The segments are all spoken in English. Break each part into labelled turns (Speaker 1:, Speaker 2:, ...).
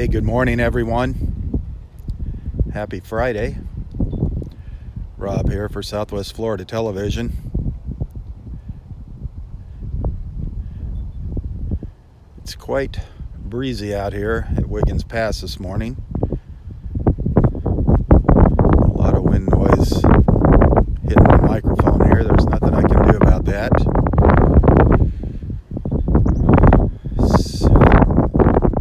Speaker 1: Hey, good morning, everyone. Happy Friday. Rob here for Southwest Florida Television. It's quite breezy out here at Wiggins Pass this morning. A lot of wind noise hitting the microphone here. There's nothing I can do about that.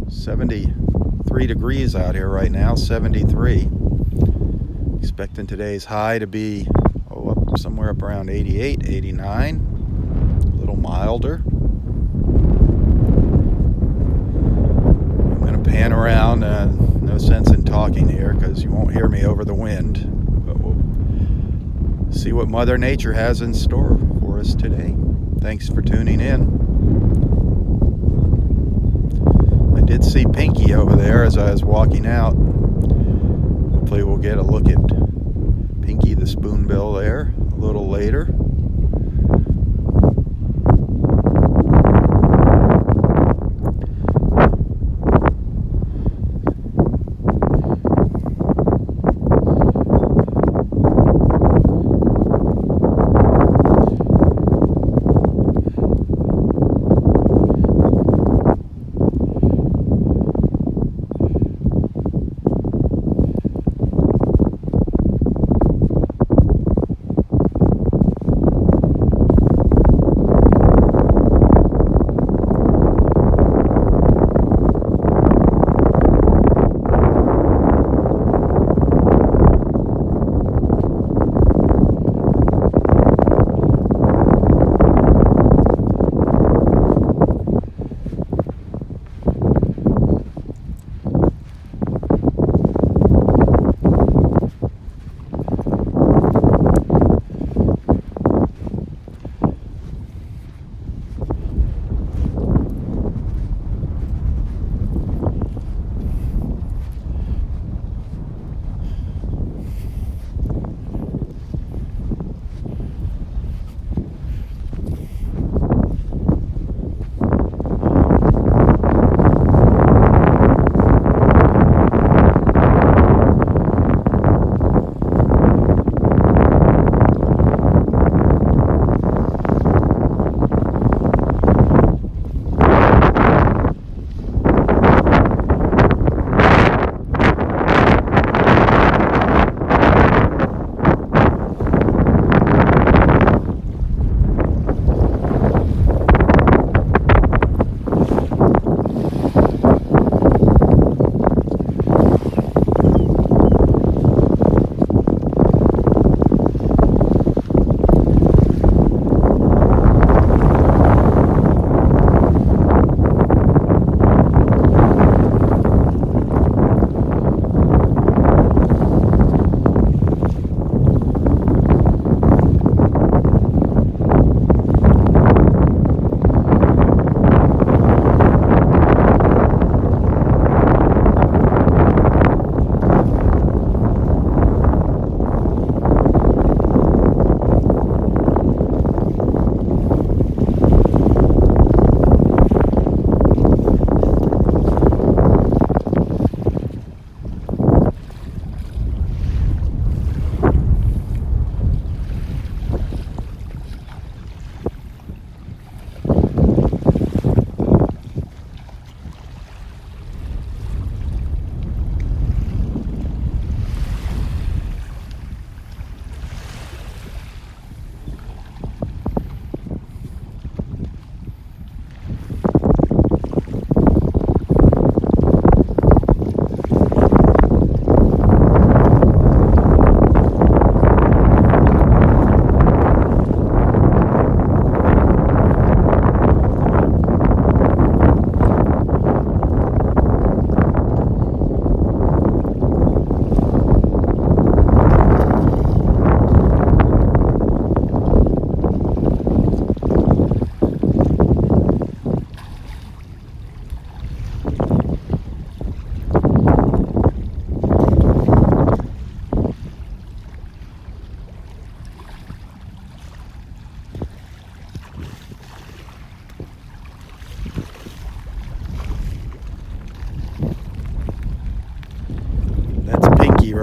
Speaker 1: 73 degrees out here right now, 73. Expecting today's high to be up somewhere up around 88, 89, a little milder. I'm going to pan around, no sense in talking here because you won't hear me over the wind, but we'll see what Mother Nature has in store for us today. Thanks for tuning in. I did see Pinky over there as I was walking out. Hopefully we'll get a look at Pinky the spoonbill there a little later.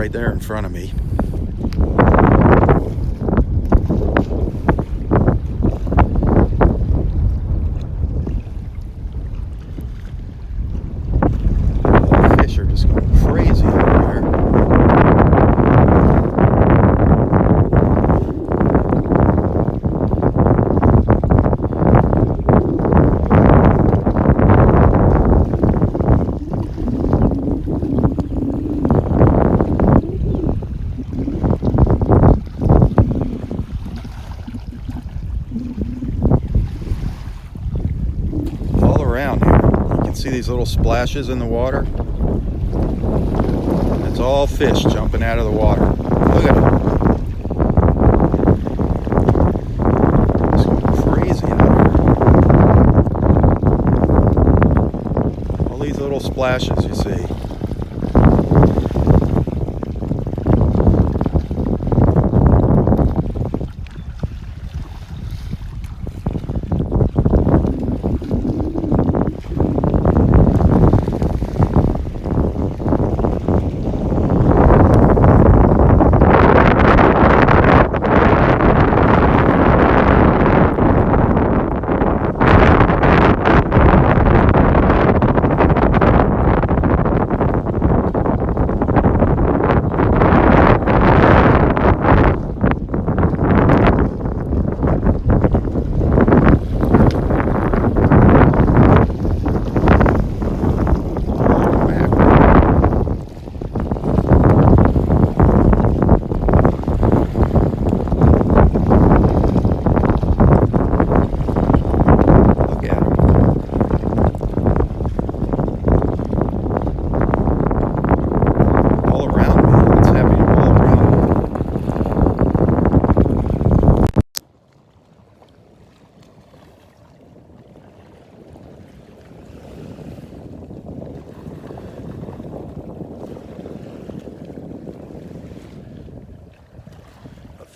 Speaker 1: right there in front of me. Fish are just going crazy out here. Around here, you can see these little splashes in the water. It's all fish jumping out of the water. Look at them. It's going crazy out here. All these little splashes you see.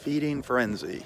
Speaker 1: Feeding frenzy.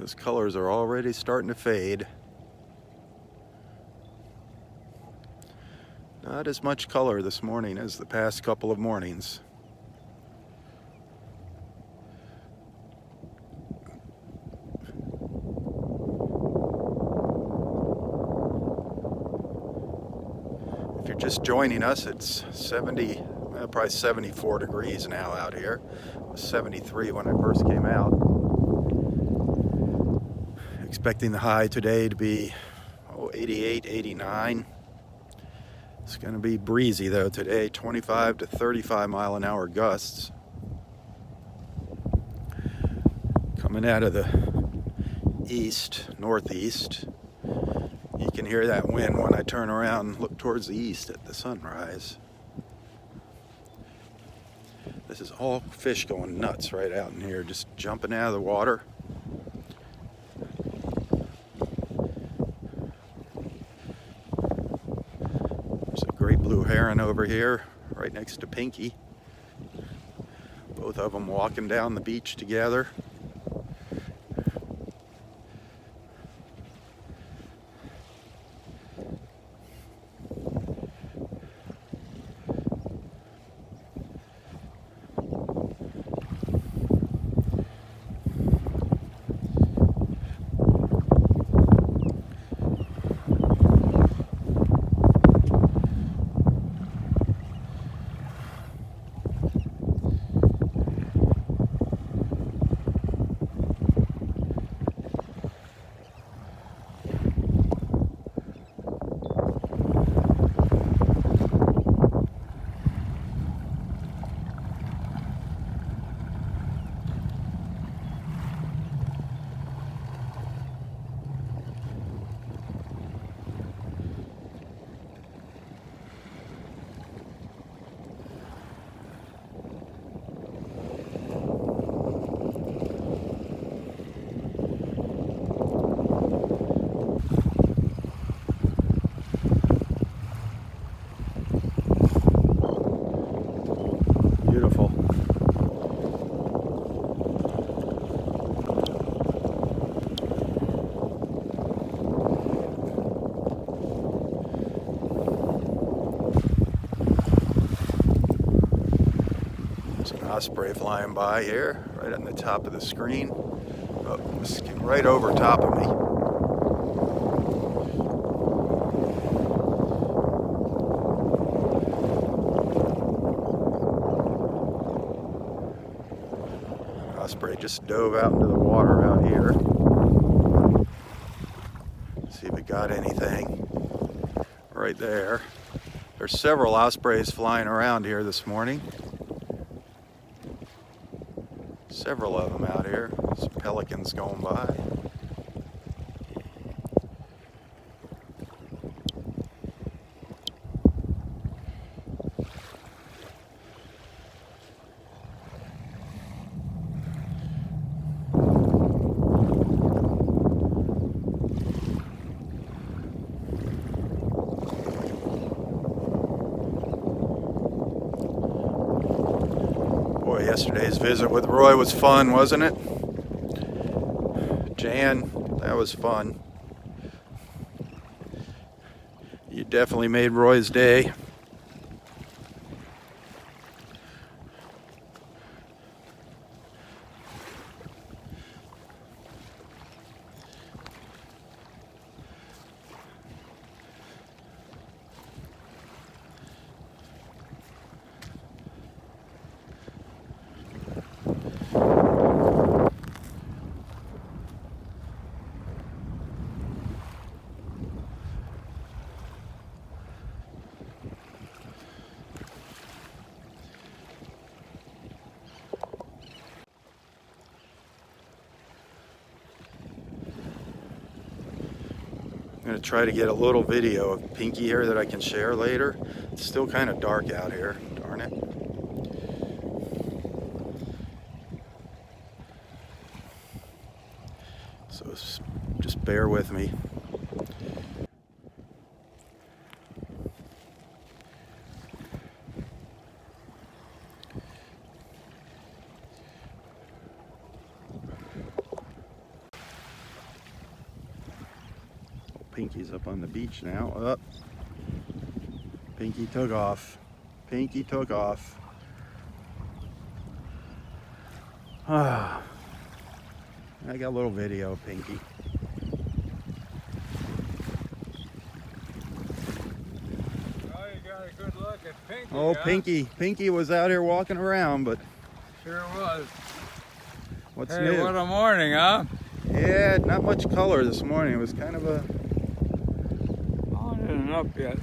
Speaker 1: Those colors are already starting to fade. Not as much color this morning as the past couple of mornings. If you're just joining us, it's probably 74 degrees now out here. It was 73 when I first came out. Expecting the high today to be 88, 89. It's going to be breezy though today, 25 to 35 mile an hour gusts. Coming out of the east, northeast. You can hear that wind when I turn around and look towards the east at the sunrise. This is all fish going nuts right out in here, just jumping out of the water. There's a great blue heron over here, right next to Pinky. Both of them walking down the beach together. Beautiful. There's an osprey flying by here, right on the top of the screen. Oh, it's right over top of me. Osprey just dove out into the water out here. See if it got anything. Right there. There's several ospreys flying around here this morning. Several of them out here. Some pelicans going by. Yesterday's visit with Roy was fun, wasn't it? Jan, that was fun. You definitely made Roy's day. I'm going to try to get a little video of Pinky here that I can share later. It's still kind of dark out here, darn it. So just bear with me. Pinky's up on the beach now. Up. Pinky took off. Pinky took off. Ah. I got a little video of Pinky.
Speaker 2: Oh, you got a good look at Pinky.
Speaker 1: Oh,
Speaker 2: huh?
Speaker 1: Pinky was out here walking around, but
Speaker 2: Sure was.
Speaker 1: what's
Speaker 2: Hey,
Speaker 1: new?
Speaker 2: what a morning, huh?
Speaker 1: Yeah, not much color this morning. It was kind of a
Speaker 2: Oh, it isn't up yet.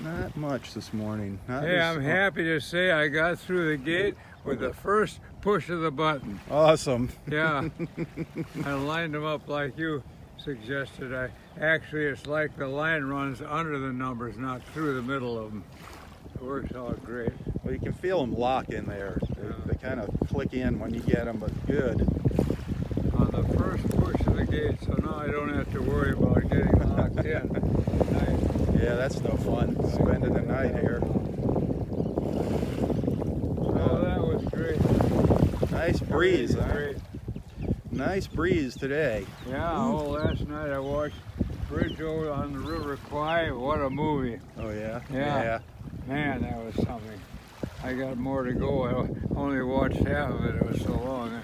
Speaker 1: not much this morning. Not
Speaker 2: Hey,
Speaker 1: as-
Speaker 2: I'm happy to say I got through the gate with the first push of the button.
Speaker 1: Awesome.
Speaker 2: Yeah. I lined them up like you suggested. Actually, it's like the line runs under the numbers, not through the middle of them. It works out great.
Speaker 1: Well, you can feel them lock in there.
Speaker 2: Yeah.
Speaker 1: They kind of click in when you get them, but good.
Speaker 2: On the first push of the gate, so now I don't have to worry about getting locked in. Nice.
Speaker 1: Yeah, that's no fun. Spending the night here.
Speaker 2: Oh, that was great.
Speaker 1: Nice breeze,
Speaker 2: That was
Speaker 1: huh?
Speaker 2: great.
Speaker 1: Nice breeze today.
Speaker 2: Yeah, oh, last night I watched Bridge over on the River Kwai. What a movie.
Speaker 1: Oh yeah.
Speaker 2: Yeah. Man, that was something. I got more to go. I only watched half of it. It was so long.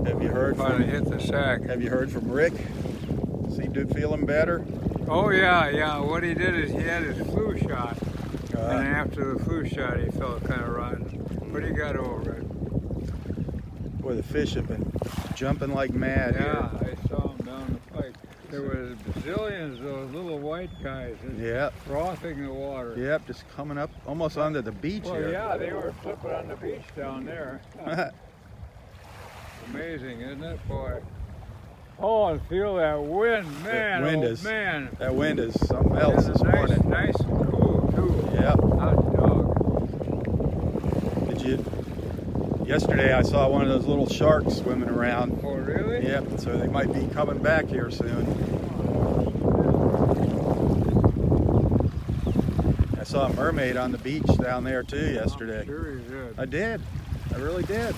Speaker 1: Have you heard
Speaker 2: Finally
Speaker 1: from
Speaker 2: hit the sack.
Speaker 1: Have you heard from Rick? Is he feeling better?
Speaker 2: Oh, yeah. What he did is he had his flu shot. And after the flu shot, he felt kind of rotten. But he got over it.
Speaker 1: Boy, the fish have been jumping like mad
Speaker 2: Yeah, I saw him down the pike. There was bazillions of those little white guys just
Speaker 1: here. Yep.
Speaker 2: frothing the water.
Speaker 1: Yep, just coming up almost onto the beach
Speaker 2: Well,
Speaker 1: here.
Speaker 2: yeah, they were flipping on the beach down there. Amazing, isn't it, boy? Oh, and feel that wind, man.
Speaker 1: That wind
Speaker 2: oh,
Speaker 1: is-
Speaker 2: man.
Speaker 1: That wind is something else
Speaker 2: And
Speaker 1: this
Speaker 2: nice,
Speaker 1: morning.
Speaker 2: nice and cool too.
Speaker 1: Yep.
Speaker 2: Hot dog.
Speaker 1: Did you? Yesterday I saw one of those little sharks swimming around.
Speaker 2: Oh, really?
Speaker 1: Yep, so they might be coming back here soon. I saw a mermaid on the beach down there too yesterday.
Speaker 2: I'm sure you did.
Speaker 1: I did. I really did.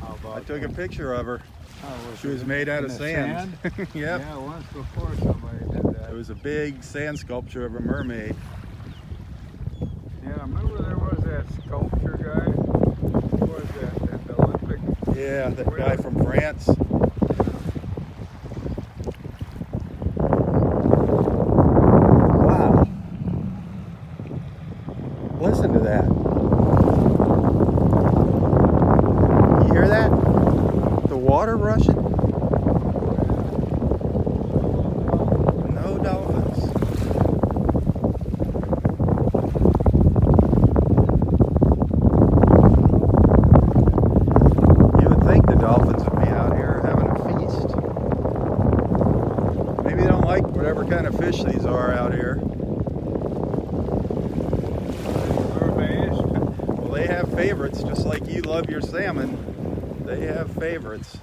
Speaker 2: How about
Speaker 1: I took a
Speaker 2: that?
Speaker 1: picture of her.
Speaker 2: Oh,
Speaker 1: She was
Speaker 2: it
Speaker 1: made out
Speaker 2: in
Speaker 1: of
Speaker 2: the
Speaker 1: sand. Yep.
Speaker 2: Yeah, once before somebody did that.
Speaker 1: It was a big sand sculpture of a mermaid.
Speaker 2: Yeah, remember there was that sculpture guy? Who was that? At the Olympic?
Speaker 1: Yeah, that guy from France. Wow. Listen to that. You hear that? The water rushing? No dolphins. You would think the dolphins would be out here having a feast. Maybe they don't like whatever kind of fish these are out here.
Speaker 2: Mermaids.
Speaker 1: Well, they have favorites, just like you love your salmon. They have favorites.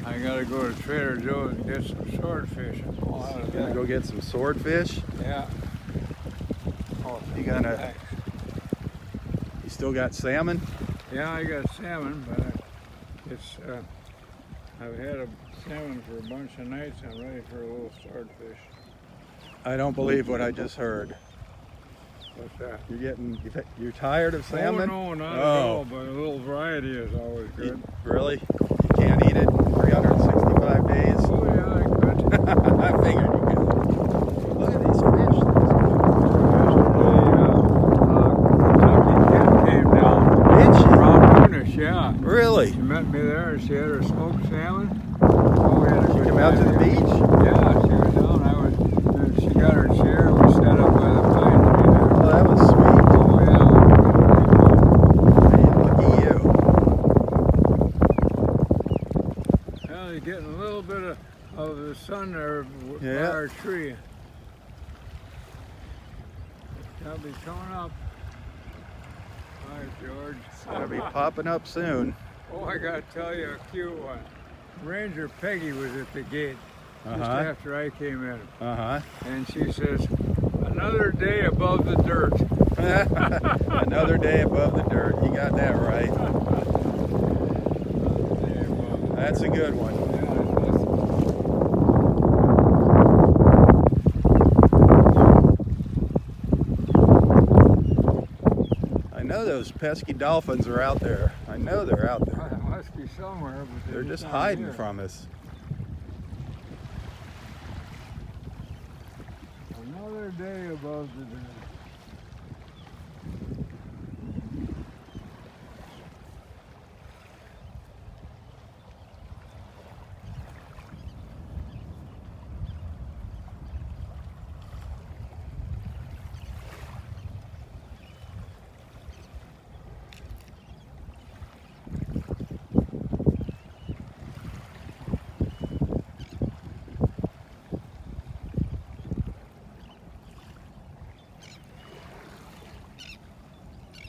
Speaker 2: I gotta go to Trader Joe's and get some swordfish and pull out of
Speaker 1: Gonna
Speaker 2: that.
Speaker 1: go get some swordfish.
Speaker 2: Yeah. Oh,
Speaker 1: You gonna-
Speaker 2: thanks.
Speaker 1: You still got salmon?
Speaker 2: Yeah, I got salmon, but it's I've had a salmon for a bunch of nights. I'm ready for a little swordfish.
Speaker 1: I don't believe what I just heard.
Speaker 2: What's that?
Speaker 1: You're tired of salmon?
Speaker 2: Oh, no, not at
Speaker 1: Oh.
Speaker 2: all, but a little variety is always good.
Speaker 1: Really? You can't eat it 365 days?
Speaker 2: Oh, yeah, I could.
Speaker 1: I figured you could. Look at these fish.
Speaker 2: Kentucky kid came down.
Speaker 1: Did she?
Speaker 2: Around noonish, yeah.
Speaker 1: Really?
Speaker 2: She met me there and she had her smoked salmon. Oh, we had a good
Speaker 1: Come out to
Speaker 2: time.
Speaker 1: the beach?
Speaker 2: Yeah, she was down. And she got her chair and we sat up by the pine tree there.
Speaker 1: Oh, that was sweet.
Speaker 2: Oh, yeah.
Speaker 1: Man, lucky you.
Speaker 2: Well, you're getting a little bit of the sun there by
Speaker 1: Yeah.
Speaker 2: our tree. That'll be coming up. All right, George.
Speaker 1: It's gonna be popping up soon.
Speaker 2: Oh, I gotta tell you a cute one. Ranger Peggy was at the gate just
Speaker 1: Uh-huh.
Speaker 2: after I came in.
Speaker 1: Uh-huh.
Speaker 2: And she says, another day above the dirt.
Speaker 1: Another day above the dirt. You got that right. That's a good one. know those pesky dolphins are out there. I know they're out there.
Speaker 2: It must be somewhere, but
Speaker 1: They're just
Speaker 2: not
Speaker 1: hiding
Speaker 2: here.
Speaker 1: from us.
Speaker 2: Another day above the dead.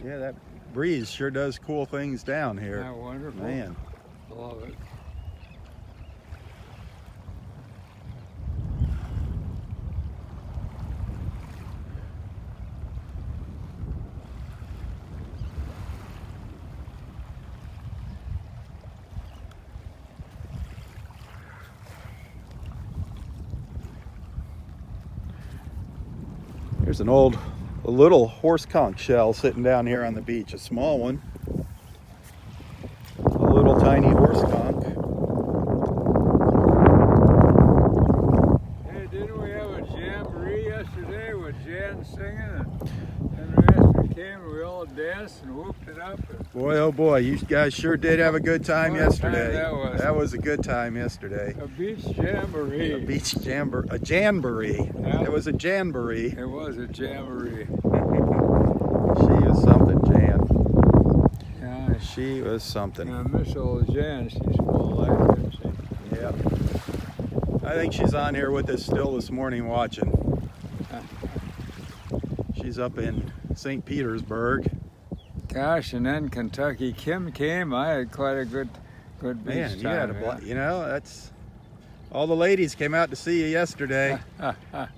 Speaker 1: Yeah, that breeze sure does cool things down here.
Speaker 2: Isn't that wonderful?
Speaker 1: Man.
Speaker 2: Love it.
Speaker 1: There's a little horse conch shell sitting down here on the beach, a small one. A little tiny horse conch.
Speaker 2: Hey, didn't we have a jamboree yesterday with Jan singing and the rest came and we all danced and whooped it up?
Speaker 1: Boy, oh boy, you guys sure did have a good time
Speaker 2: What a time
Speaker 1: yesterday.
Speaker 2: that was.
Speaker 1: That was a good time yesterday.
Speaker 2: A beach jamboree.
Speaker 1: A beach jamboree. A jamboree.
Speaker 2: Yeah.
Speaker 1: It was a jamboree.
Speaker 2: It was a jamboree.
Speaker 1: She was something, Jan.
Speaker 2: Yeah,
Speaker 1: She was something.
Speaker 2: I miss old Jan. She's full of life, isn't she?
Speaker 1: Yeah. I think she's on here with us still this morning watching. She's up in St. Petersburg.
Speaker 2: Gosh, and then Kentucky Kim came. I had quite a good beach
Speaker 1: Man,
Speaker 2: time.
Speaker 1: you had a you know, that's all the ladies came out to see you yesterday.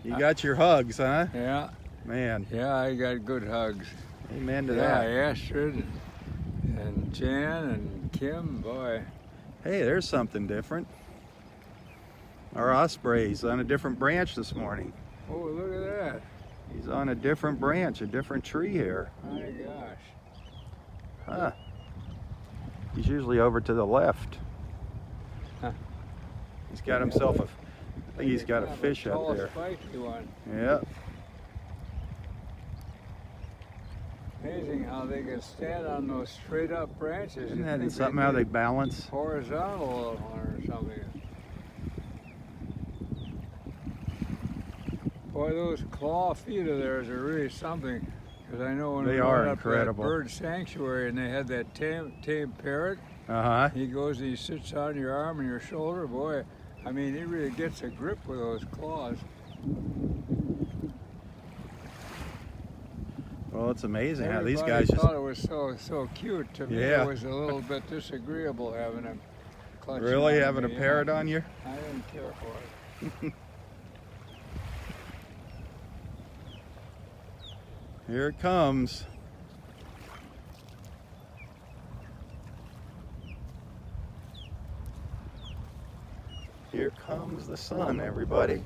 Speaker 1: You got your hugs, huh?
Speaker 2: Yeah,
Speaker 1: Man,
Speaker 2: yeah, I got good hugs.
Speaker 1: amen to
Speaker 2: Yeah,
Speaker 1: that.
Speaker 2: Astrid and Jan and Kim, boy.
Speaker 1: Hey, there's something different. Our osprey's on a different branch this morning.
Speaker 2: Oh, look at that.
Speaker 1: He's on a different branch, a different tree here.
Speaker 2: My gosh.
Speaker 1: Huh. He's usually over to the left.
Speaker 2: Huh.
Speaker 1: He's got himself I think he's got a fish up
Speaker 2: tall,
Speaker 1: there.
Speaker 2: spiky one.
Speaker 1: Yeah.
Speaker 2: Amazing how they can stand on those straight up branches.
Speaker 1: Isn't
Speaker 2: You'd
Speaker 1: that
Speaker 2: think
Speaker 1: something
Speaker 2: they'd
Speaker 1: how
Speaker 2: be
Speaker 1: they balance?
Speaker 2: horizontal or something. Boy, those claw feet of theirs are really something. Because I know when
Speaker 1: They
Speaker 2: we
Speaker 1: are
Speaker 2: went up to that
Speaker 1: incredible.
Speaker 2: bird sanctuary and they had that tame parrot,
Speaker 1: Uh-huh.
Speaker 2: he goes and he sits on your arm and your shoulder. Boy, I mean, he really gets a grip with those claws.
Speaker 1: Well, it's amazing how these
Speaker 2: Everybody
Speaker 1: guys just
Speaker 2: thought it was so cute. To me,
Speaker 1: Yeah.
Speaker 2: it was a little bit disagreeable having him clutching
Speaker 1: really
Speaker 2: on
Speaker 1: having a
Speaker 2: me.
Speaker 1: parrot on you.
Speaker 2: I didn't care for it.
Speaker 1: Here it comes. Here comes the sun, everybody.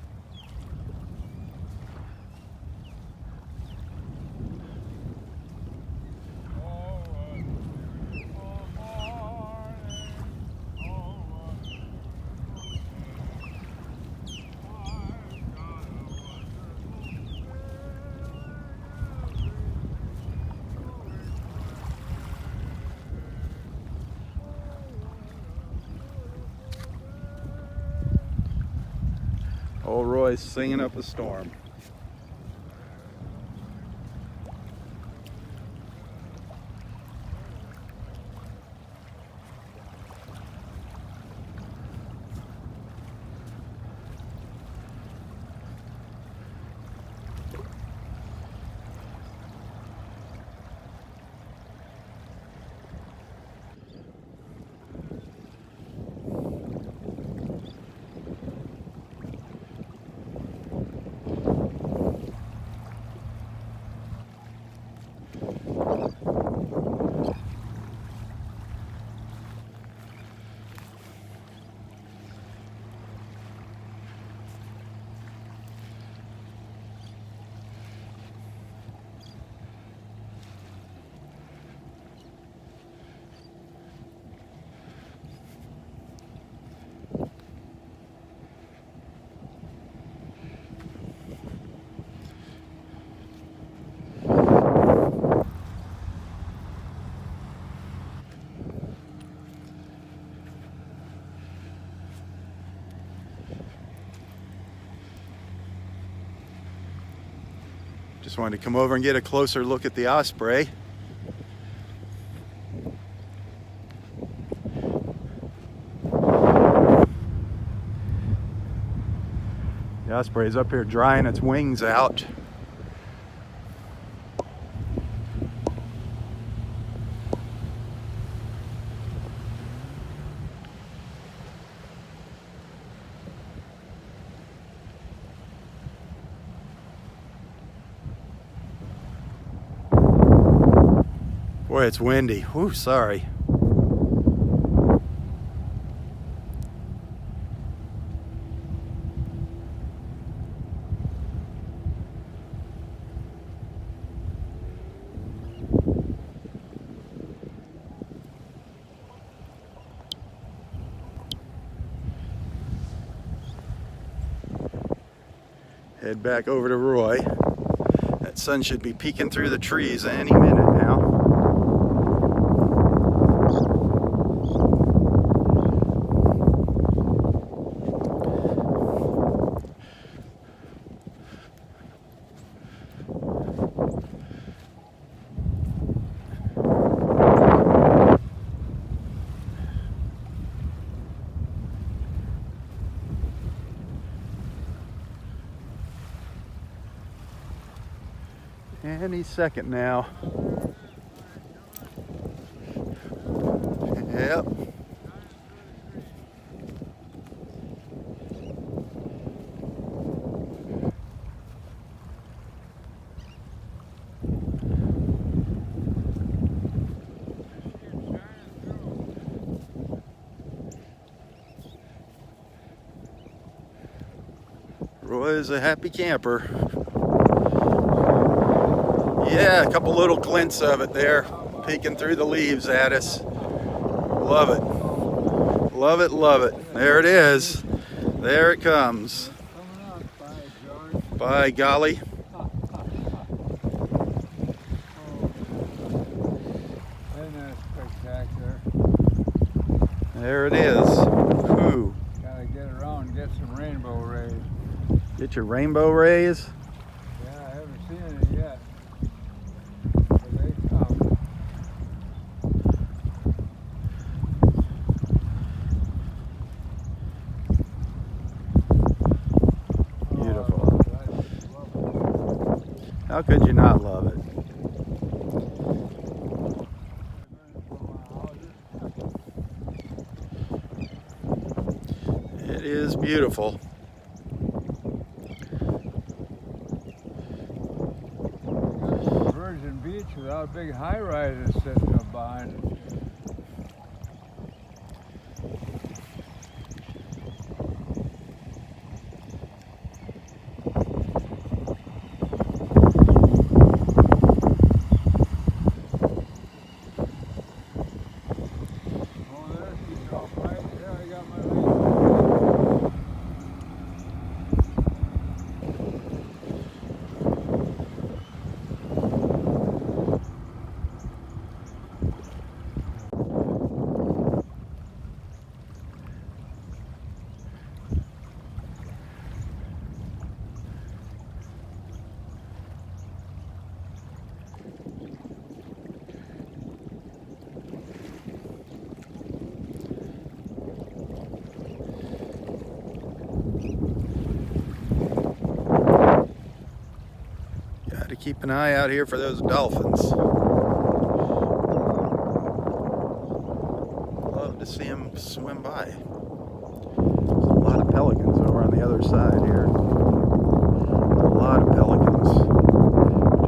Speaker 1: Old Roy's singing up a storm. Just wanted to come over and get a closer look at the osprey. The osprey's up here drying its wings out. Boy, it's windy. Whew, sorry. Head back over to Roy. That sun should be peeking through the trees any minute now. Any second now. Yep. Roy is a happy camper. Yeah, a couple little glints of it there, peeking through the leaves at us. Love it. Love it, love it. There it is. There it comes. By golly.
Speaker 2: Isn't that spectacular?
Speaker 1: There it is. Ooh.
Speaker 2: Gotta get around and get some rainbow rays.
Speaker 1: Get your rainbow rays.
Speaker 2: Yeah, I haven't seen it yet. But they come.
Speaker 1: Beautiful.
Speaker 2: Oh, I just love it.
Speaker 1: How could you not love it? It is beautiful.
Speaker 2: Virgin Beach without big high rises sitting up behind it. Oh, there she's off right there. I got my lead.
Speaker 1: Got to keep an eye out here for those dolphins. Love to see them swim by. There's a lot of pelicans over on the other side here. A lot of pelicans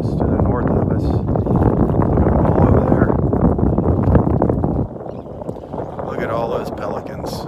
Speaker 1: just to the north of us. Look at them all over there. Look at all those pelicans.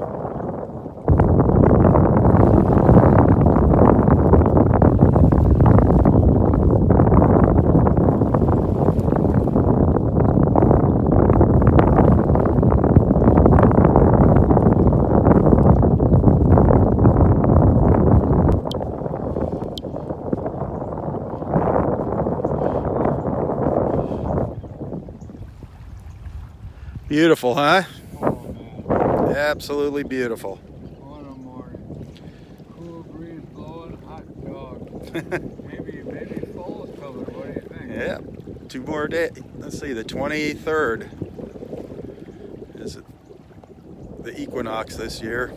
Speaker 1: Beautiful, huh?
Speaker 2: Oh, man.
Speaker 1: Absolutely beautiful.
Speaker 2: What a morning. Cool breeze blowing, hot dog. maybe fall's coming
Speaker 1: Yeah, 2 more days. Let's see, the 23rd is the equinox this year.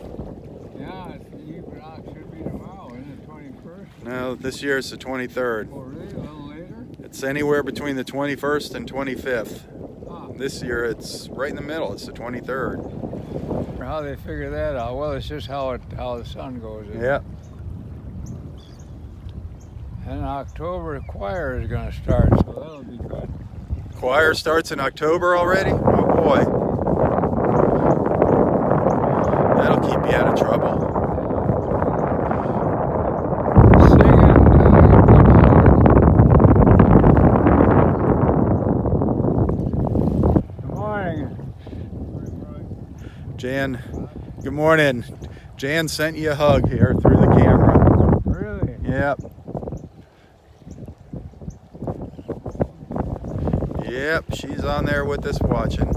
Speaker 2: Yeah, it's the equinox should be tomorrow, isn't it? 21st?
Speaker 1: No, this year it's the 23rd.
Speaker 2: Oh, really? A little later?
Speaker 1: It's anywhere between the 21st and 25th.
Speaker 2: Huh.
Speaker 1: This year it's right in the middle. It's the 23rd.
Speaker 2: How they figure that out? Well, it's just how the sun goes. Isn't
Speaker 1: Yeah.
Speaker 2: it? And October choir is going to start, so that'll be good.
Speaker 1: Choir starts in October already? Oh boy. That'll keep you out of trouble.
Speaker 2: Singing. Good morning.
Speaker 1: Jan, good morning. Jan sent you a hug here through the camera.
Speaker 2: Really?
Speaker 1: Yep. Yep, she's on there with us watching.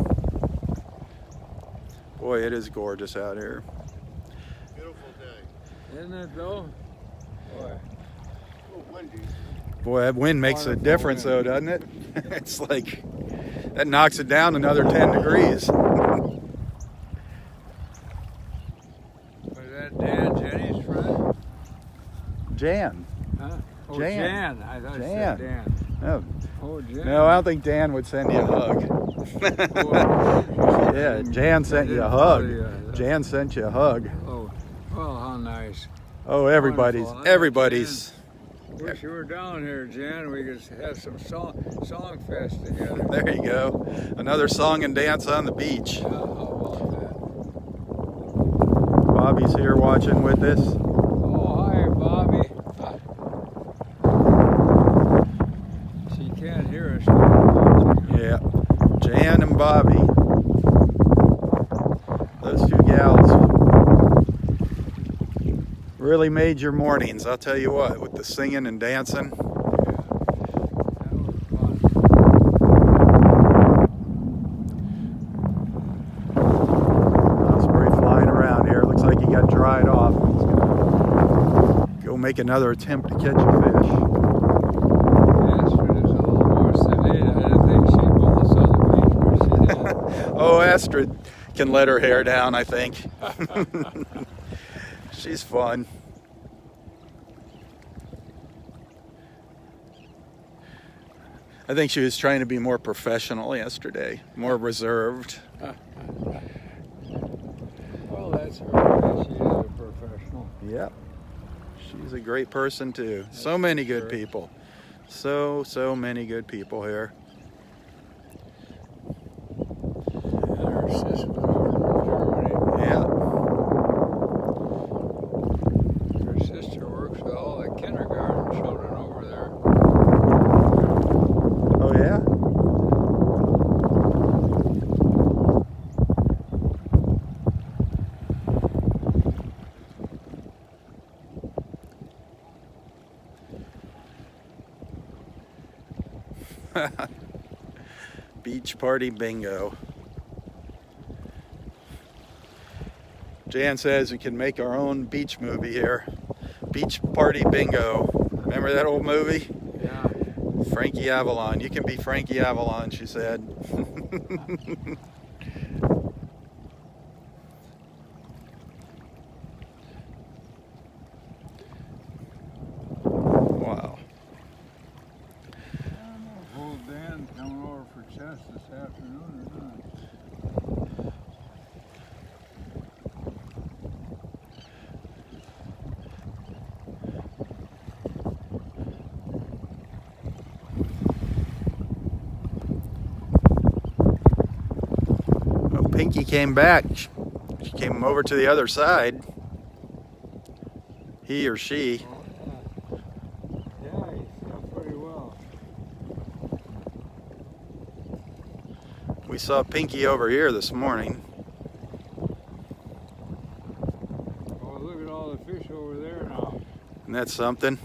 Speaker 1: Boy, it is gorgeous out here.
Speaker 3: Beautiful day.
Speaker 2: Isn't it though? Boy.
Speaker 3: Oh, windy.
Speaker 1: Boy, that wind makes a
Speaker 2: Wonderful
Speaker 1: difference though,
Speaker 2: wind.
Speaker 1: doesn't it? It's like, that knocks it down another 10 degrees.
Speaker 2: Was that Dan Jenny's friend?
Speaker 1: Jan.
Speaker 2: Huh? Oh,
Speaker 1: Jan.
Speaker 2: Jan. I thought you
Speaker 1: Jan.
Speaker 2: said Dan.
Speaker 1: No,
Speaker 2: Oh, Jan.
Speaker 1: no, I don't think Dan would send you a hug. Yeah, Jan sent you a hug. Jan sent you a hug.
Speaker 2: Oh, well, how nice.
Speaker 1: Oh, everybody's,
Speaker 2: Wonderful.
Speaker 1: everybody's.
Speaker 2: Wish you were down here, Jan. We could have some song fest together.
Speaker 1: There you go. Another song and dance on the beach.
Speaker 2: Yeah, how about that?
Speaker 1: Bobby's here watching with us.
Speaker 2: Oh, hi, Bobby. She can't hear us.
Speaker 1: Yeah, Jan and Bobby. Those 2 gals really made your mornings, I'll tell you what, with the singing and dancing.
Speaker 2: That was fun.
Speaker 1: Osprey flying around here. Looks like he got dried off. He's gonna go make another attempt to catch a fish.
Speaker 2: Astrid is a little more sedate. I didn't think she'd want us on the beach, but she did.
Speaker 1: Oh, Astrid can let her hair down, I think. She's fun. I think she was trying to be more professional yesterday, more reserved.
Speaker 2: Well, that's her. She is a professional.
Speaker 1: Yep. She's a great person too. So many good people. So many good people here.
Speaker 2: And her sister was over from Germany.
Speaker 1: Yeah.
Speaker 2: Her sister works with all the kindergarten children over there.
Speaker 1: Oh yeah? Beach party bingo. Jan says we can make our own beach movie here. Beach party bingo. Remember that old movie?
Speaker 2: Yeah.
Speaker 1: Frankie Avalon. You can be Frankie Avalon, she said. Wow.
Speaker 2: Old Dan coming over for chess this afternoon or not?
Speaker 1: Oh, Pinky came back. She came over to the other side. He or she.
Speaker 2: Yeah, he's done pretty well.
Speaker 1: We saw Pinky over here this morning.
Speaker 2: Oh, look at all the fish over there now.
Speaker 1: And that's something.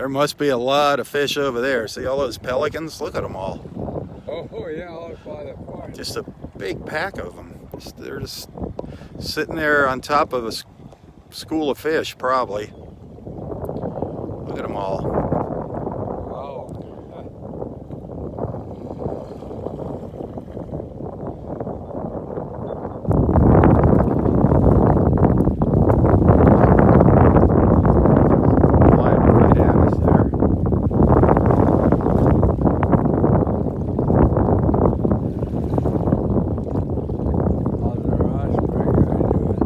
Speaker 1: There must be a lot of fish over there. See all those pelicans? Look at them all.
Speaker 2: Oh yeah, all by the point.
Speaker 1: Just a big pack of them. They're just sitting there on top of a school of fish, probably. Look at them all.
Speaker 2: Wow.
Speaker 1: Flying right at us there.
Speaker 2: How's our osprey guy doing?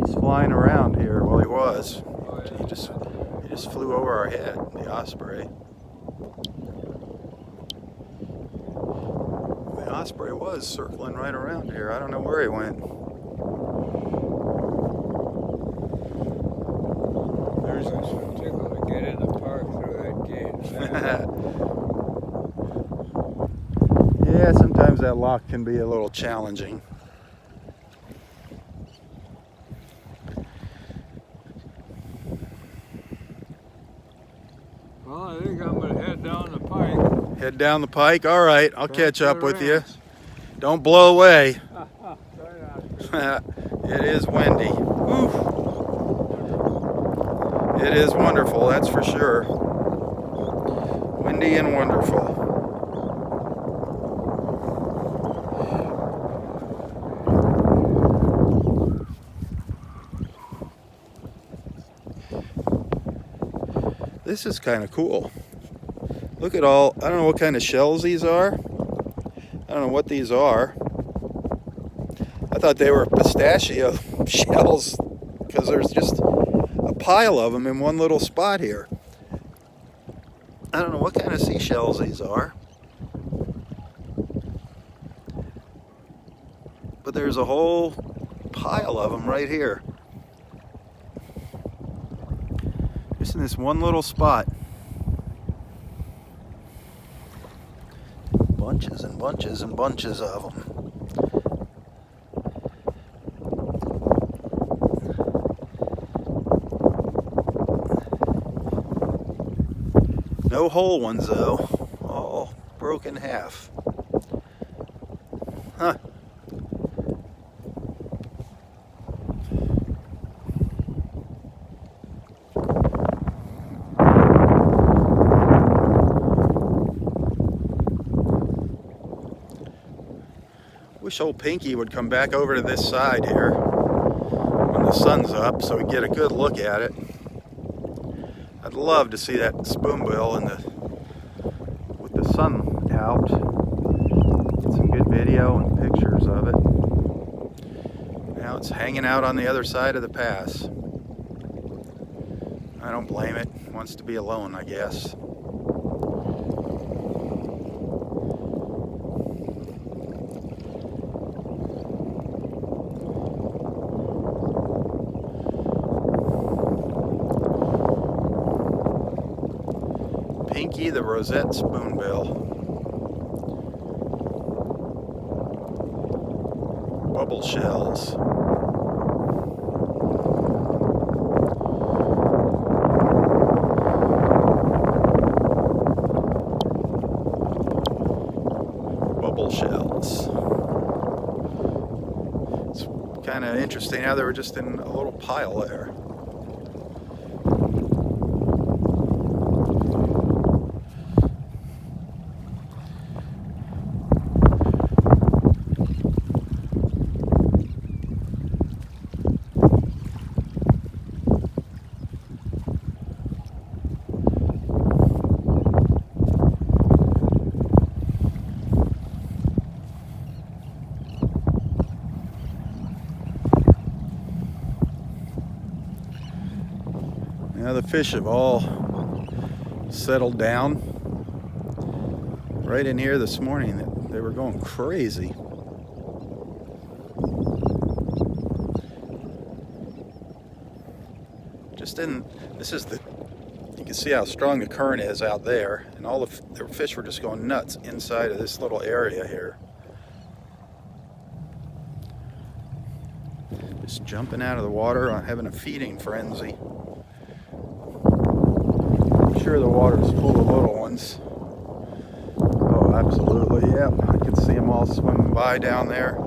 Speaker 1: He's flying around here. Well, he was.
Speaker 2: Oh, yeah.
Speaker 1: He just flew over our head, the osprey. The osprey was circling right around here. I don't know where he went.
Speaker 2: There's a tickle to get in the park through that gate.
Speaker 1: Yeah, sometimes that lock can be a little challenging.
Speaker 2: Well, I think I'm gonna head down the pike.
Speaker 1: Head down the pike. All right, I'll
Speaker 2: Back
Speaker 1: catch
Speaker 2: to
Speaker 1: up
Speaker 2: the
Speaker 1: with you.
Speaker 2: ranch.
Speaker 1: Don't blow away.
Speaker 2: Right on.
Speaker 1: It is windy. Oof. It is wonderful, that's for sure. Windy and wonderful. This is kind of cool. Look at all, I don't know what kind of shells these are. I don't know what these are. I thought they were pistachio shells because there's just a pile of them in one little spot here. I don't know what kind of seashells these are. But there's a whole pile of them right here. Just in this one little spot. Bunches and bunches and bunches of them. No whole ones though, all broken half. Huh. Wish old Pinky would come back over to this side here when the sun's up so we get a good look at it. I'd love to see that spoonbill with the sun out. Get some good video and pictures of it. Now it's hanging out on the other side of the pass. I don't blame it. It wants to be alone, I guess. Pinky the rosette spoonbill. Bubble shells. Bubble shells. It's kind of interesting how they were just in a little pile there. Now the fish have all settled down. Right in here this morning, they were going crazy. You can see how strong the current is out there, and all the fish were just going nuts inside of this little area here. Just jumping out of the water, having a feeding frenzy. sure the water's full of little ones. Oh, absolutely, yep. I can see them all swimming by down there. I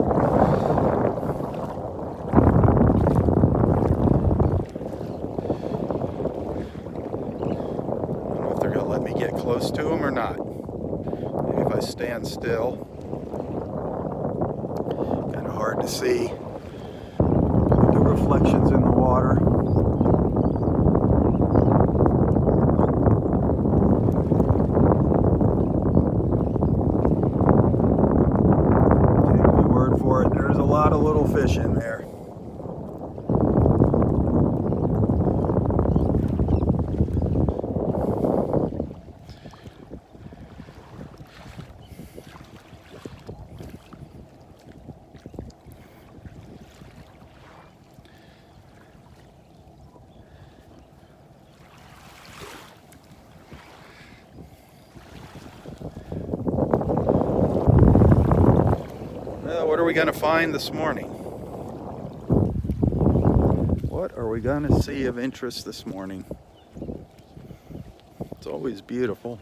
Speaker 1: don't know if they're going to let me get close to them or not. Maybe if I stand still. Kind of hard to see the reflections in the water. For it, there's a lot of little fish in there. What are we going to find this morning? What are we going to see of interest this morning? It's always beautiful.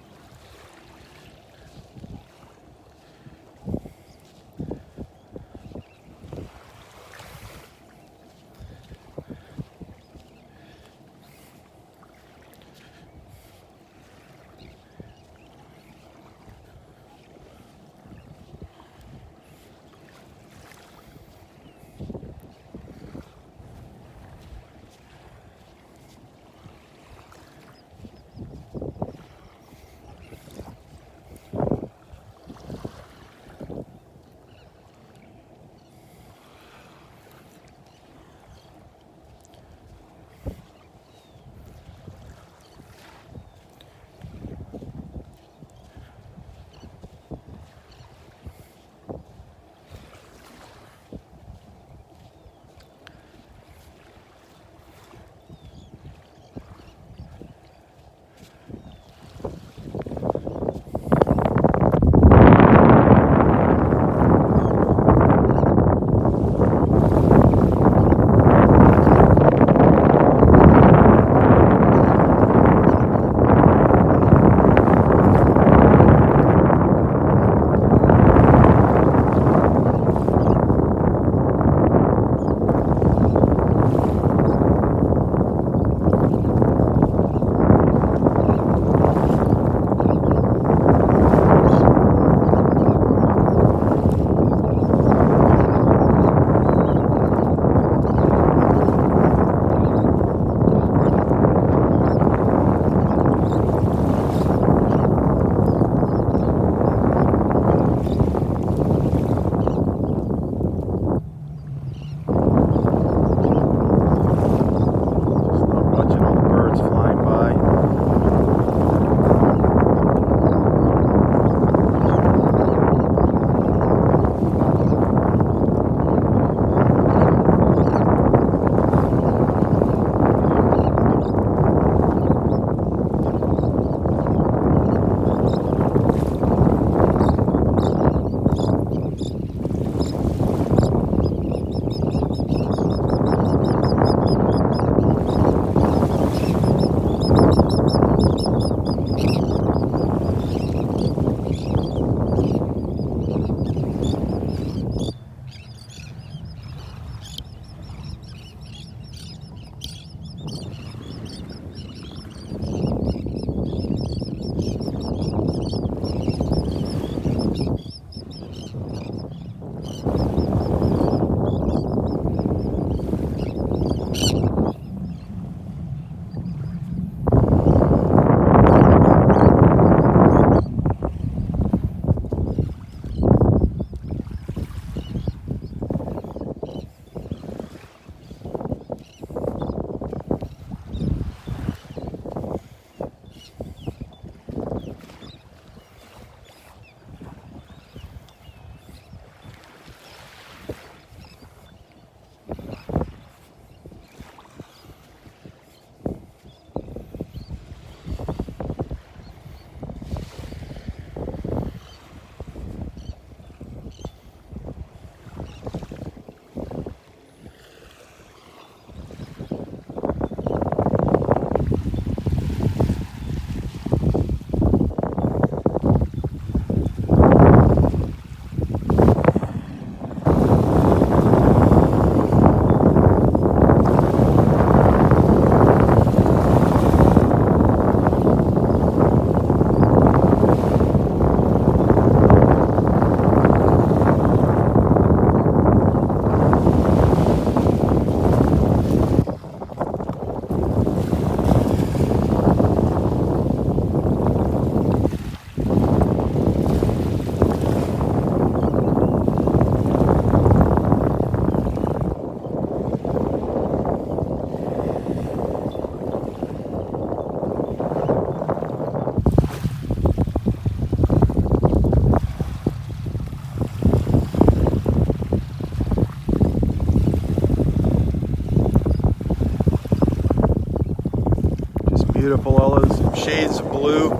Speaker 1: beautiful, all those shades of blue.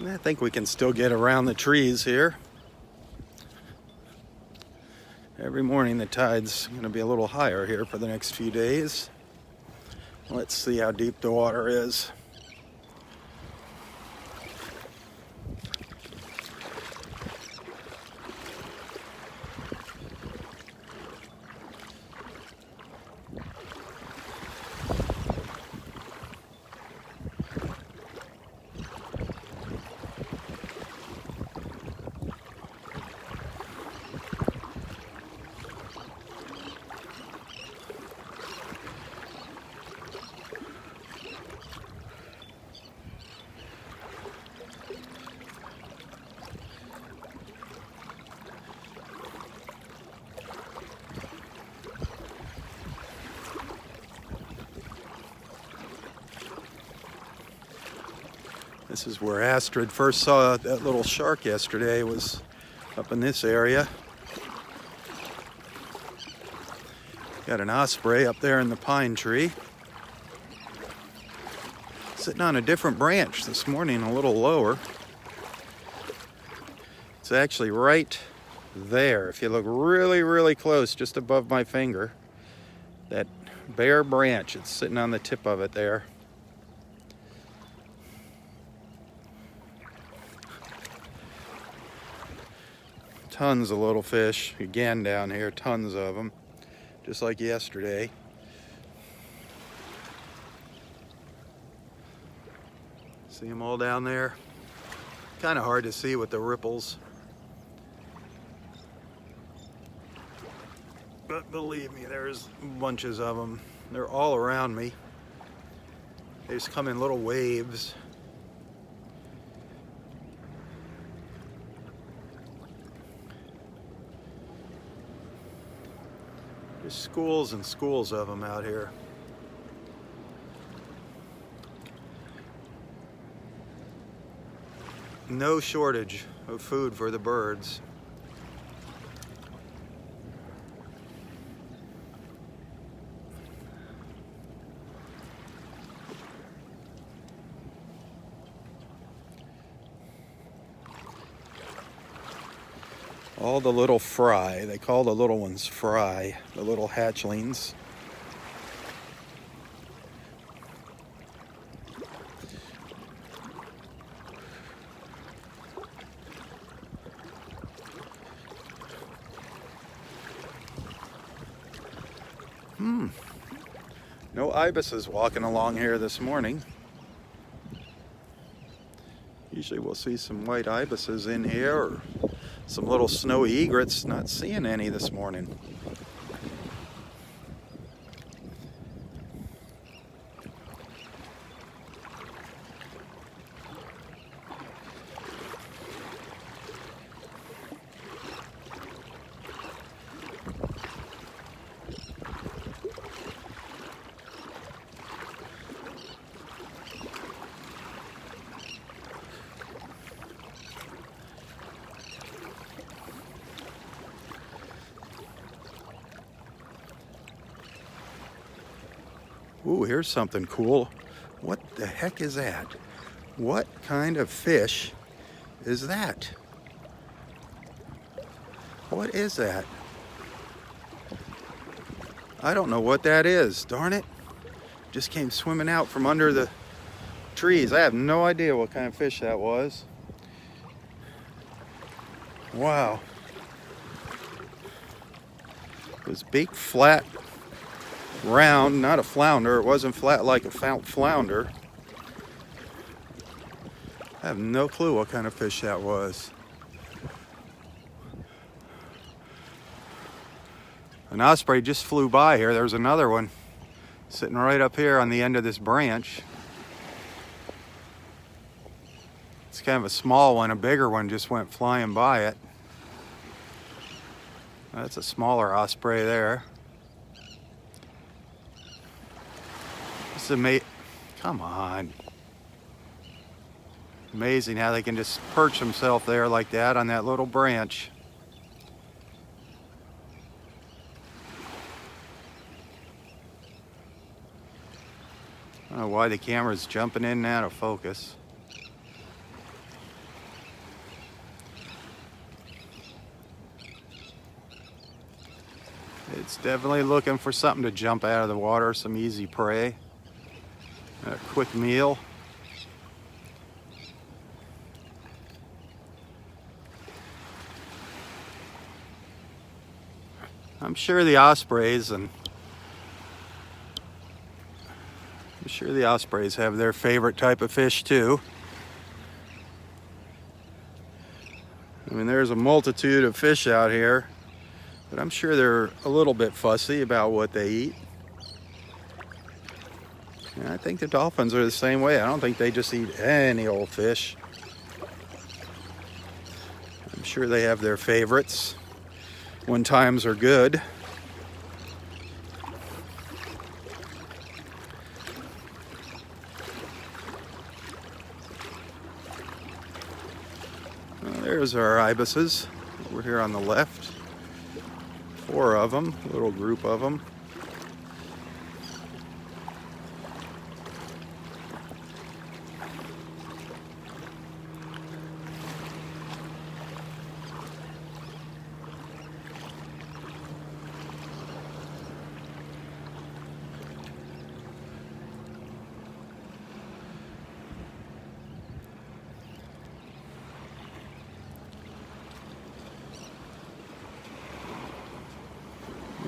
Speaker 1: I think we can still get around the trees here. Every morning the tide's going to be a little higher here for the next few days. Let's see how deep the water is. This is where Astrid first saw that little shark yesterday, was up in this area. Got an osprey up there in the pine tree. Sitting on a different branch this morning, a little lower. It's actually right there. If you look really, really close, just above my finger, that bare branch, it's sitting on the tip of it there. Tons of little fish, again down here, tons of them, just like yesterday. See them all down there? Kind of hard to see with the ripples. But believe me, there's bunches of them. They're all around me. They just come in little waves. There's schools and schools of them out here. No shortage of food for the birds. All the little fry, they call the little ones fry, the little hatchlings. No ibises walking along here this morning. Usually we'll see some white ibises in here, or Some little snowy egrets, not seeing any this morning. Ooh, here's something cool. What the heck is that? What kind of fish is that? What is that? I don't know what that is. Darn it. Just came swimming out from under the trees. I have no idea what kind of fish that was. Wow. It was big, flat, round, not a flounder. It wasn't flat like a flounder. I have no clue what kind of fish that was. An osprey just flew by here. There's another one sitting right up here on the end of this branch. It's kind of a small one. A bigger one just went flying by it. That's a smaller osprey there. This is come on. Amazing how they can just perch themselves there like that on that little branch. I don't know why the camera's jumping in and out of focus. It's definitely looking for something to jump out of the water, some easy prey. A quick meal. I'm sure the ospreys have their favorite type of fish too. I mean, there's a multitude of fish out here, but I'm sure they're a little bit fussy about what they eat. And I think the dolphins are the same way. I don't think they just eat any old fish. I'm sure they have their favorites when times are good. There's our ibises over here on the left. 4 of them, a little group of them.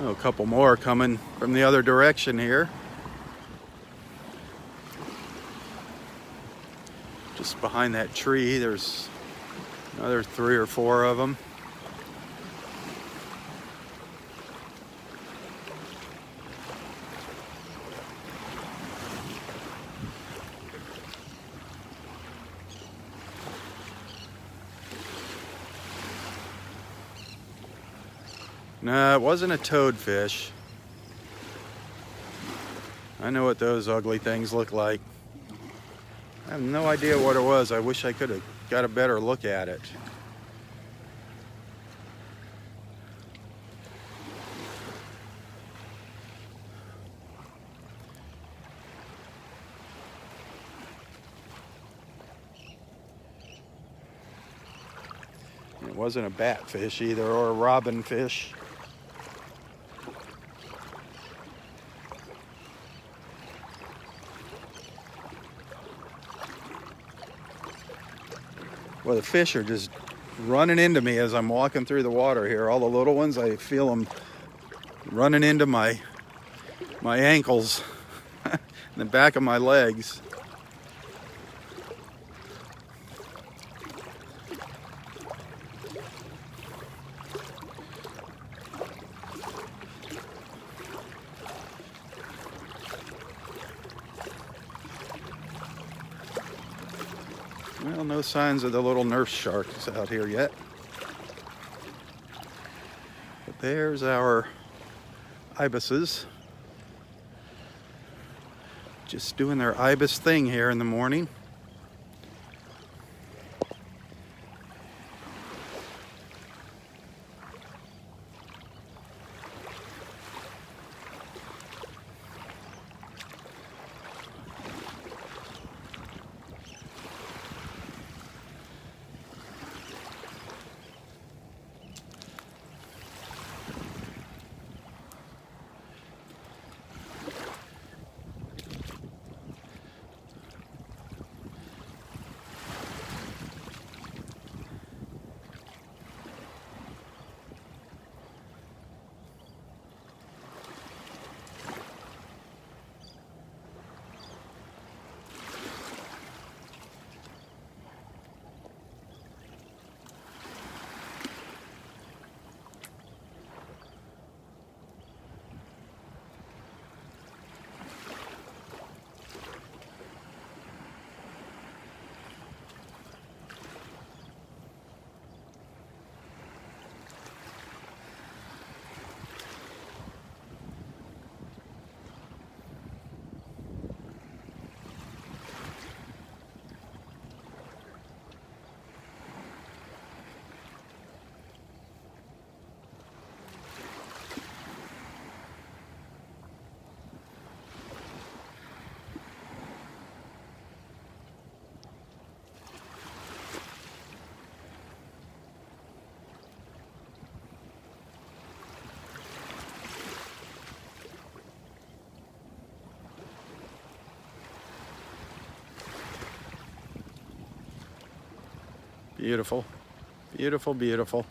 Speaker 1: Oh, a couple more coming from the other direction here. Just behind that tree, there's another 3 or 4 of them. No, it wasn't a toadfish. I know what those ugly things look like. I have no idea what it was. I wish I could have got a better look at it. It wasn't a batfish either, or a robin fish. Well, the fish are just running into me as I'm walking through the water here. All the little ones, I feel them running into my ankles and the back of my legs. Well, no signs of the little nurse sharks out here yet. But there's our ibises. Just doing their ibis thing here in the morning. Beautiful, beautiful, beautiful.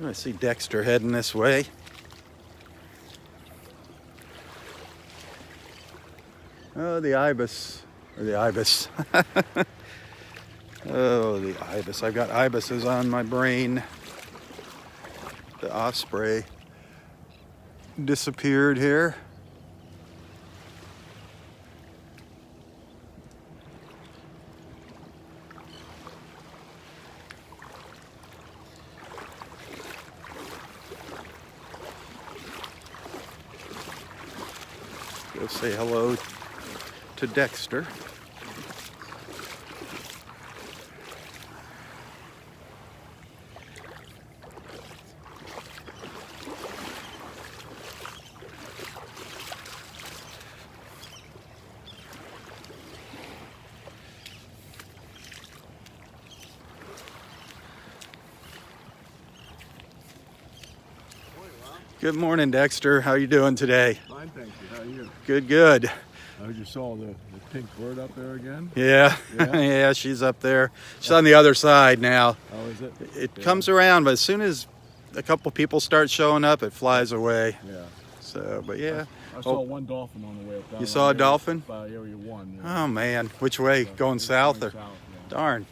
Speaker 1: I see Dexter heading this way. Oh, the ibis, or the ibis. Oh, the ibis. I've got ibises on my brain. The osprey disappeared here. Go say hello to Dexter. Good morning, Dexter. How you doing today?
Speaker 4: Fine, thank you. How are you?
Speaker 1: Good, good.
Speaker 4: I just saw the pink bird up there again.
Speaker 1: Yeah,
Speaker 4: Yeah?
Speaker 1: yeah, she's up there. She's on the other side now.
Speaker 4: Oh, is it?
Speaker 1: It
Speaker 4: Yeah.
Speaker 1: comes around, but as soon as a couple people start showing up, it flies away.
Speaker 4: Yeah.
Speaker 1: So, but yeah.
Speaker 4: I saw
Speaker 1: Oh.
Speaker 4: one dolphin on the way up. Down
Speaker 1: You saw a
Speaker 4: area-
Speaker 1: dolphin?
Speaker 4: By Area 1. Yeah.
Speaker 1: Oh man, which way?
Speaker 4: So,
Speaker 1: Going
Speaker 4: it's
Speaker 1: south or?
Speaker 4: yeah.
Speaker 1: Darn.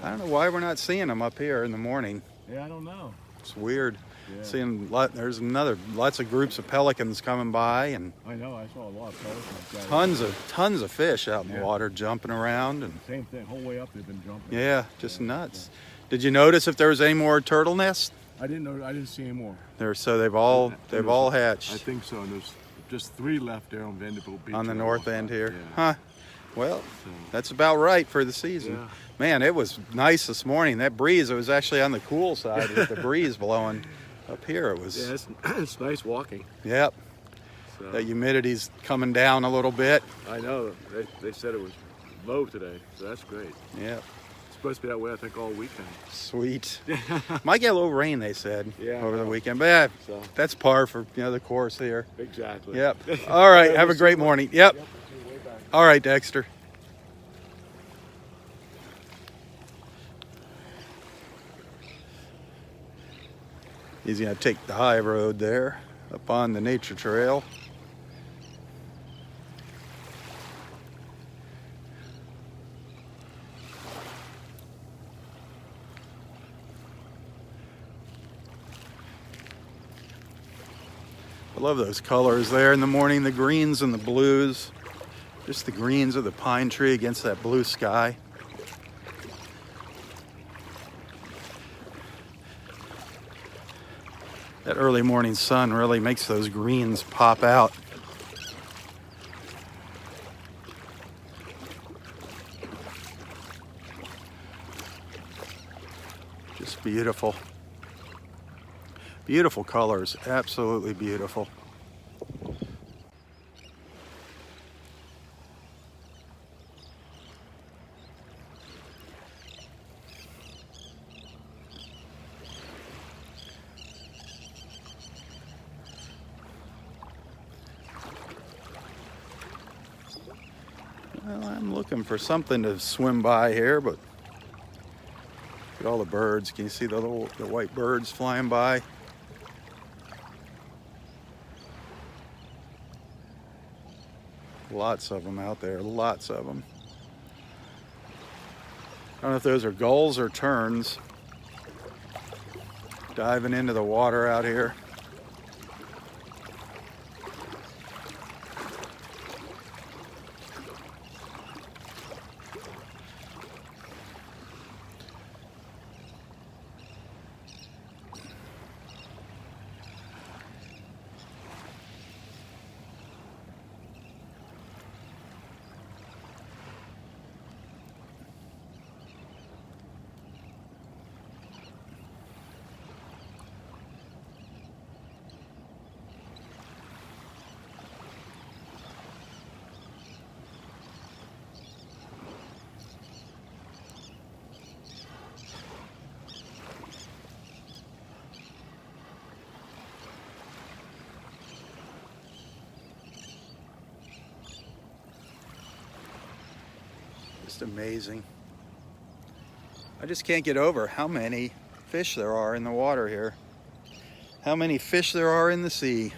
Speaker 1: I don't know why we're not seeing them up here in the morning.
Speaker 4: Yeah, I don't know.
Speaker 1: It's weird.
Speaker 4: Yeah.
Speaker 1: Seeing there's lots of groups of pelicans coming by and
Speaker 4: I know. I saw a lot of pelicans.
Speaker 1: tons of fish out in the
Speaker 4: Yeah.
Speaker 1: water jumping around and
Speaker 4: Same thing. Whole way up, they've been jumping.
Speaker 1: yeah, just nuts. Did you notice if there was any more turtle nests?
Speaker 4: I didn't know. I didn't see any more.
Speaker 1: They've all hatched.
Speaker 4: I think so. And there's just 3 left there on Vanderbilt Beach.
Speaker 1: On the north end here.
Speaker 4: Yeah.
Speaker 1: Huh. Well,
Speaker 4: So,
Speaker 1: that's about right for the season.
Speaker 4: Yeah.
Speaker 1: Man, it was nice this morning. That breeze, it was actually on the cool side with the breeze blowing. Up here it was,
Speaker 4: yeah, it's nice walking.
Speaker 1: yep.
Speaker 4: So,
Speaker 1: The humidity's coming down a little bit.
Speaker 4: I know. They said it was low today, so that's great.
Speaker 1: Yep.
Speaker 4: It's supposed to be that way, I think, all weekend.
Speaker 1: Sweet. Might get a little rain, they said,
Speaker 4: Yeah,
Speaker 1: over
Speaker 4: I
Speaker 1: the
Speaker 4: know.
Speaker 1: weekend. But yeah,
Speaker 4: So
Speaker 1: that's par for the course here.
Speaker 4: exactly.
Speaker 1: Yep. All right. Have a
Speaker 4: We'll
Speaker 1: great
Speaker 4: see you-
Speaker 1: morning. Yep.
Speaker 4: Yep, we'll see you way back.
Speaker 1: All right, Dexter. He's gonna take the high road there up on the nature trail. I love those colors there in the morning, the greens and the blues. Just the greens of the pine tree against that blue sky. That early morning sun really makes those greens pop out. Just beautiful. Beautiful colors, absolutely beautiful. Well, I'm looking for something to swim by here, but look at all the birds. Can you see the white birds flying by? Lots of them out there, lots of them. I don't know if those are gulls or terns diving into the water out here. Just amazing. I just can't get over how many fish there are in the water here. How many fish there are in the sea.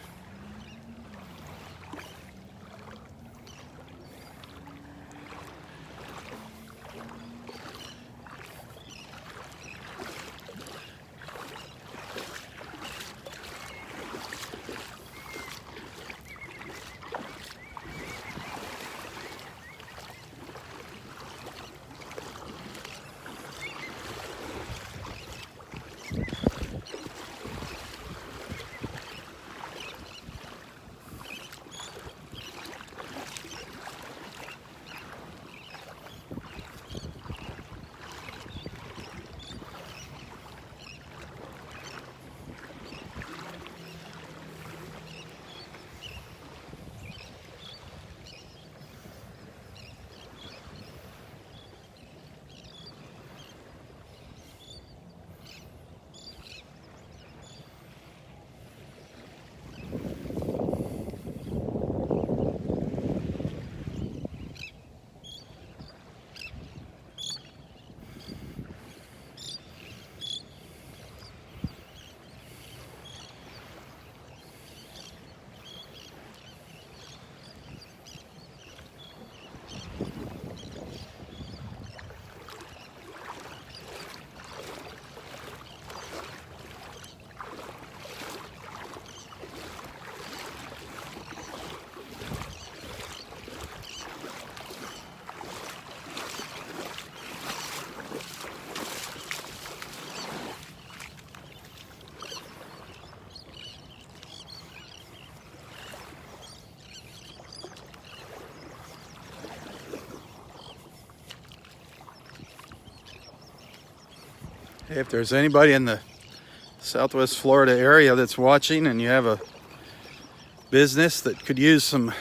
Speaker 1: Hey, if there's anybody in the Southwest Florida area that's watching and you have a business that could use some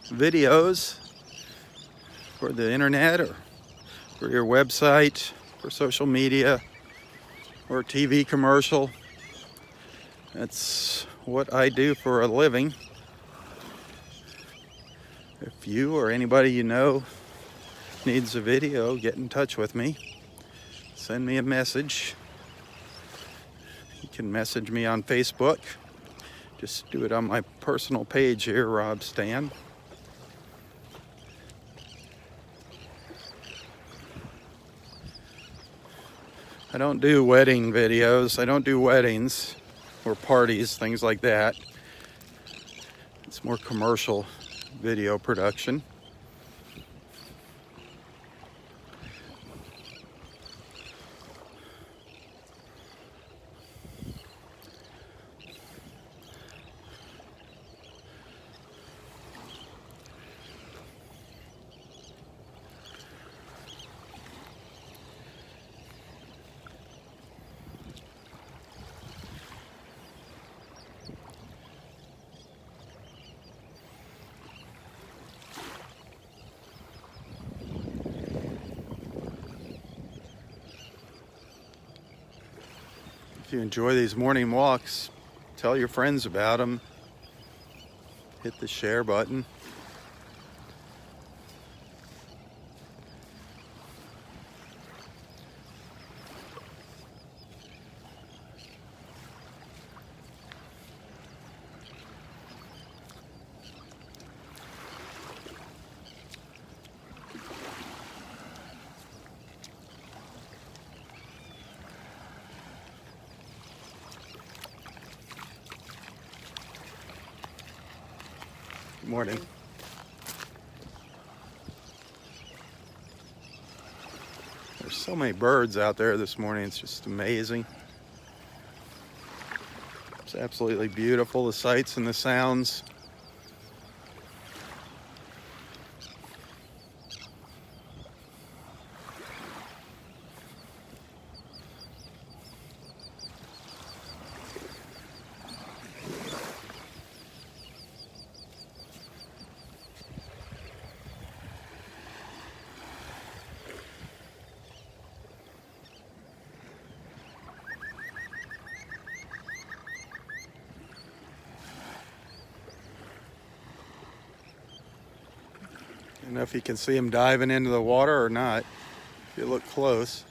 Speaker 1: videos for the internet or for your website, for social media, or a TV commercial, that's what I do for a living. If you or anybody you know needs a video, get in touch with me. Send me a message. You can message me on Facebook. Just do it on my personal page here, Robb Stan. I don't do wedding videos. I don't do weddings or parties, things like that. It's more commercial video production. If you enjoy these morning walks, tell your friends about them. Hit the share button. Good morning. There's so many birds out there this morning. It's just amazing. It's absolutely beautiful, the sights and the sounds. I don't know if you can see them diving into the water or not, if you look close.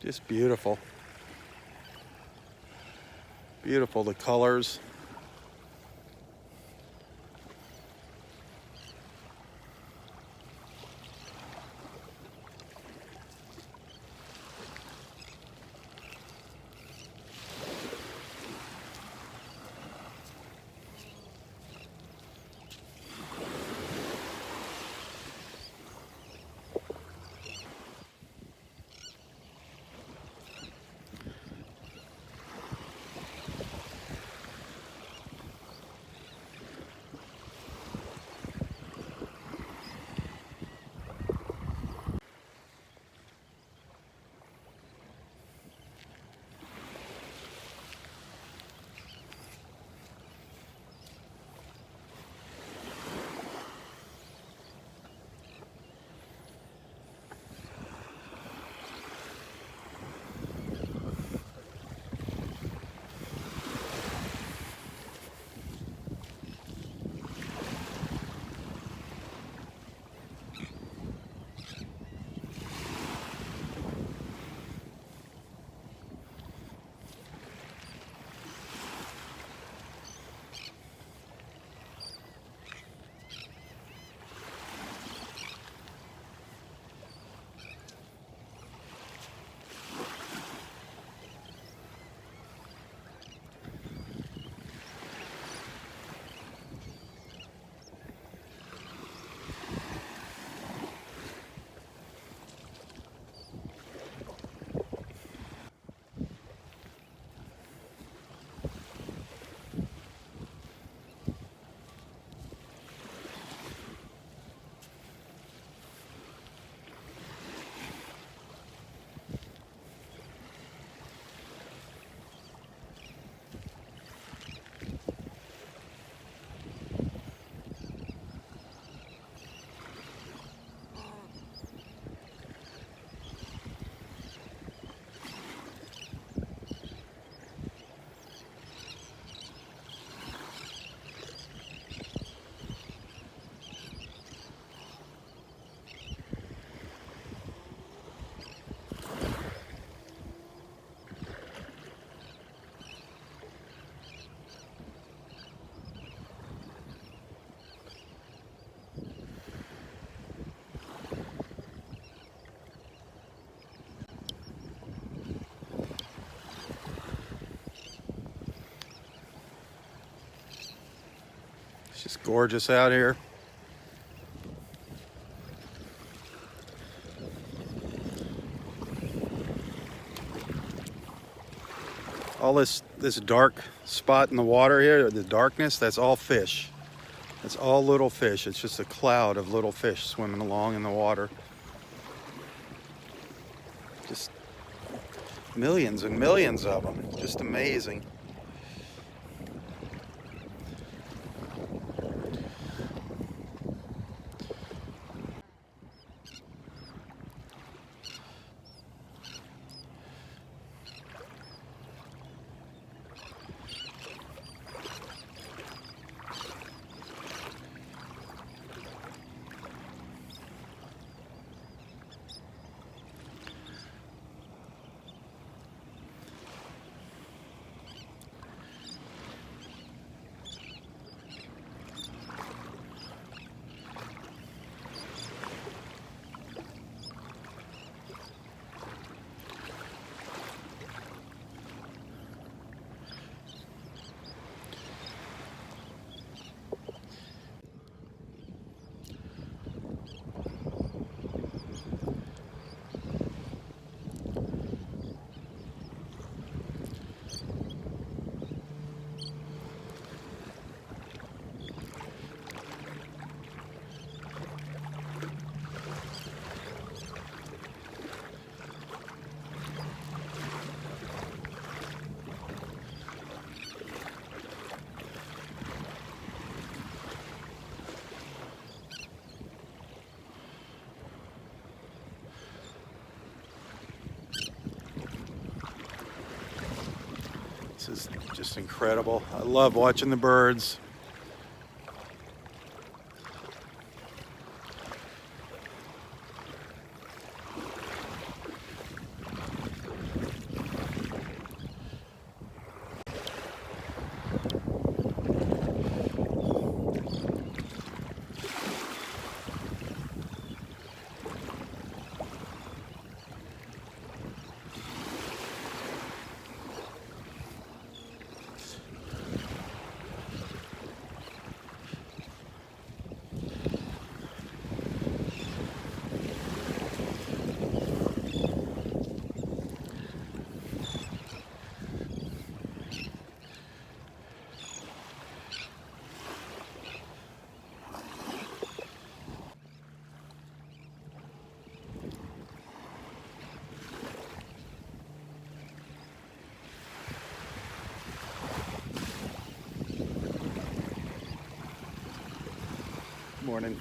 Speaker 1: Just beautiful. Beautiful, the colors. It's just gorgeous out here. All this dark spot in the water here, the darkness, that's all fish. It's all little fish. It's just a cloud of little fish swimming along in the water. Just millions and millions of them. Just amazing. This is just incredible. I love watching the birds. Morning.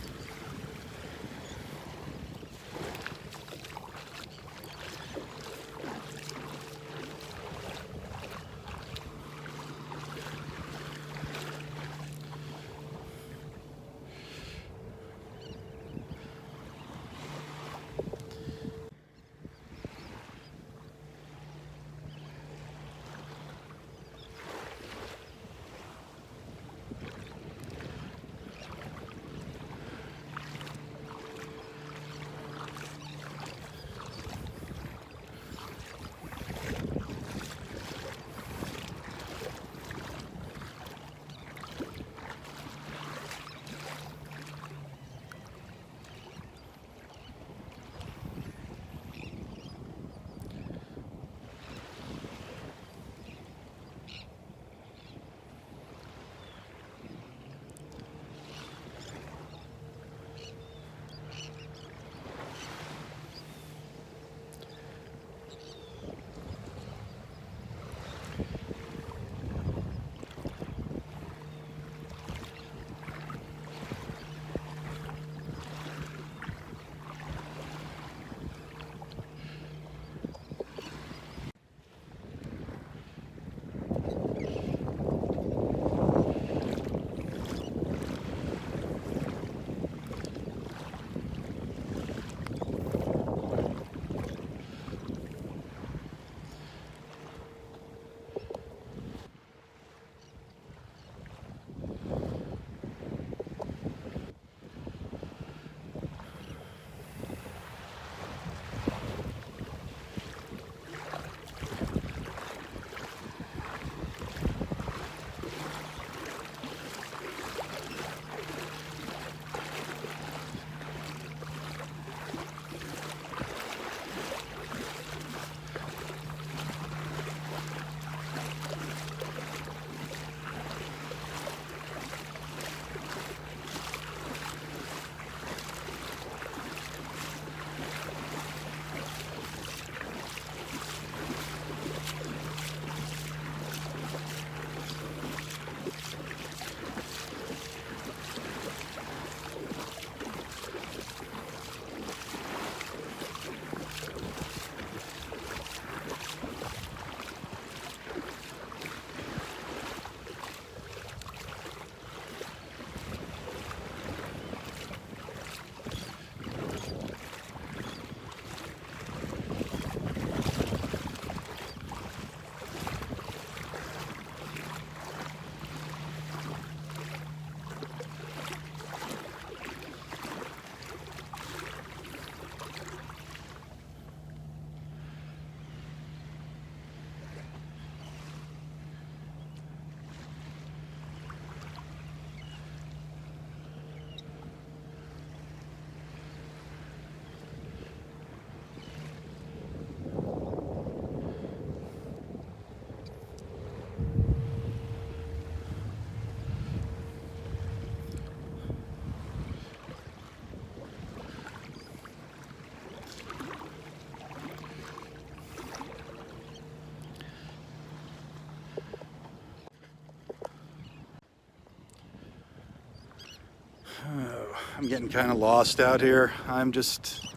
Speaker 1: I'm getting kind of lost out here. I'm just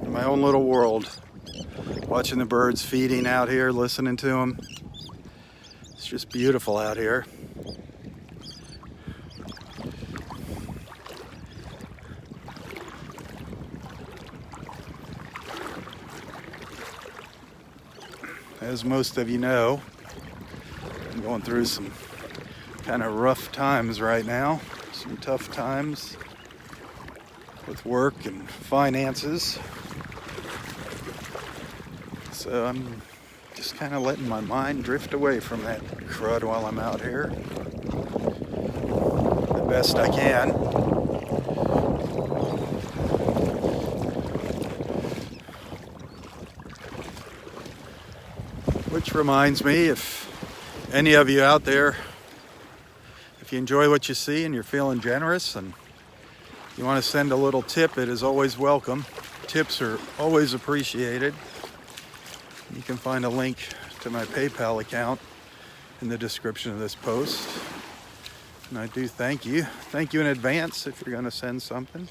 Speaker 1: in my own little world, watching the birds feeding out here, listening to them. It's just beautiful out here. As most of you know, I'm going through some kind of rough times right now, some tough times with work and finances. So I'm just kind of letting my mind drift away from that crud while I'm out here the best I can. Which reminds me, if any of you out there, if you enjoy what you see and you're feeling generous and you want to send a little tip, it is always welcome. Tips are always appreciated. You can find a link to my PayPal account in the description of this post. And I do thank you. Thank you in advance if you're going to send something.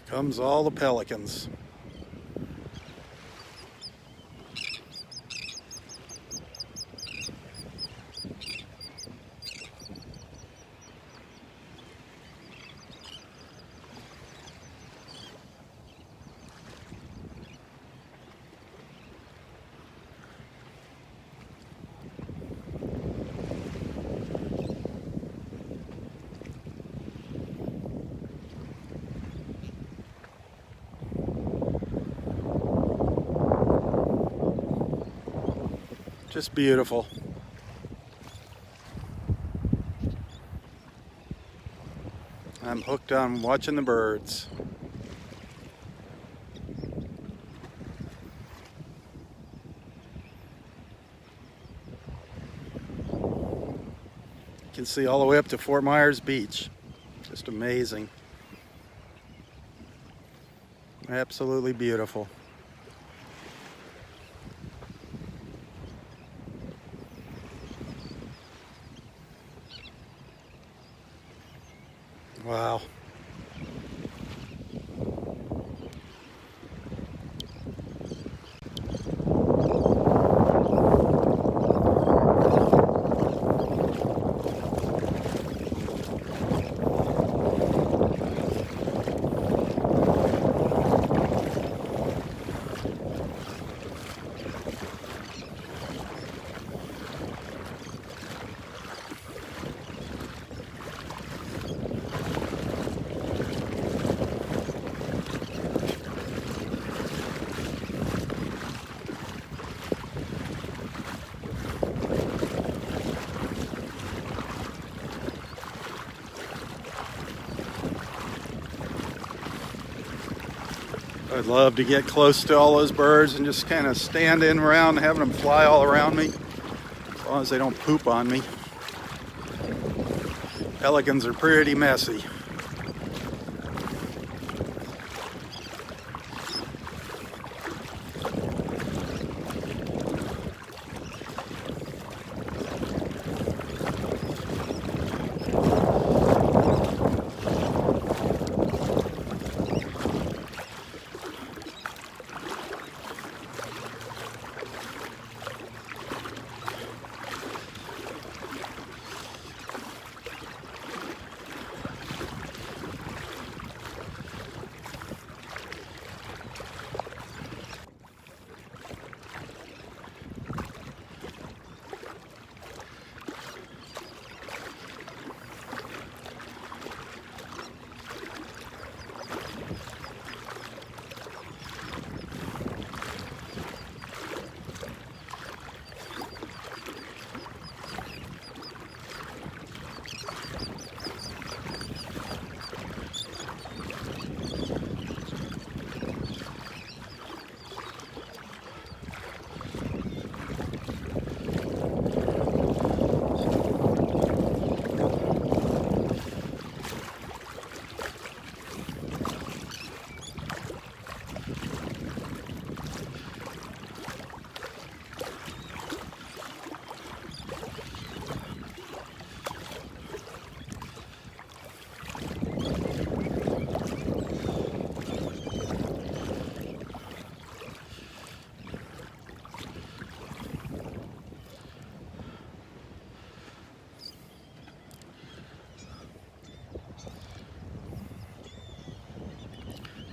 Speaker 1: Comes all the pelicans. Just beautiful. I'm hooked on watching the birds. You can see all the way up to Fort Myers Beach. Just amazing. Absolutely beautiful. Wow. I'd love to get close to all those birds and just kind of stand in around, having them fly all around me, as long as they don't poop on me. Pelicans are pretty messy.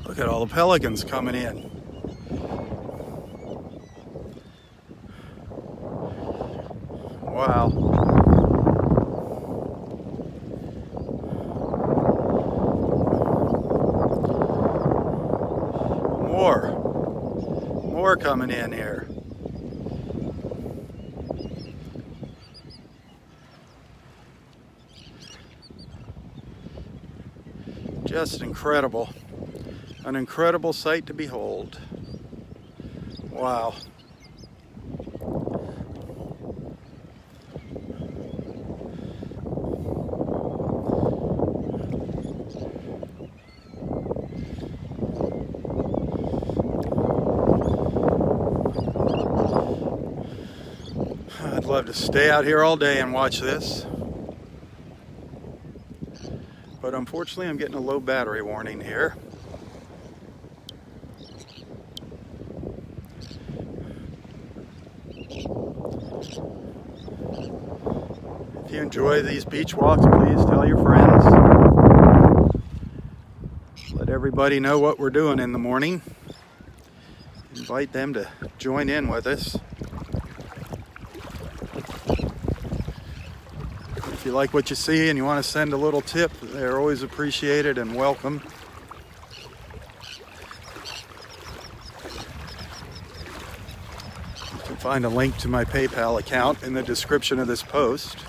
Speaker 1: Look at all the pelicans coming in. Wow. More coming in here. Just incredible. An incredible sight to behold. Wow. I'd love to stay out here all day and watch this. But unfortunately, I'm getting a low battery warning here. If you enjoy these beach walks, please tell your friends. Let everybody know what we're doing in the morning. Invite them to join in with us. If you like what you see and you want to send a little tip, they're always appreciated and welcome. You can find a link to my PayPal account in the description of this post.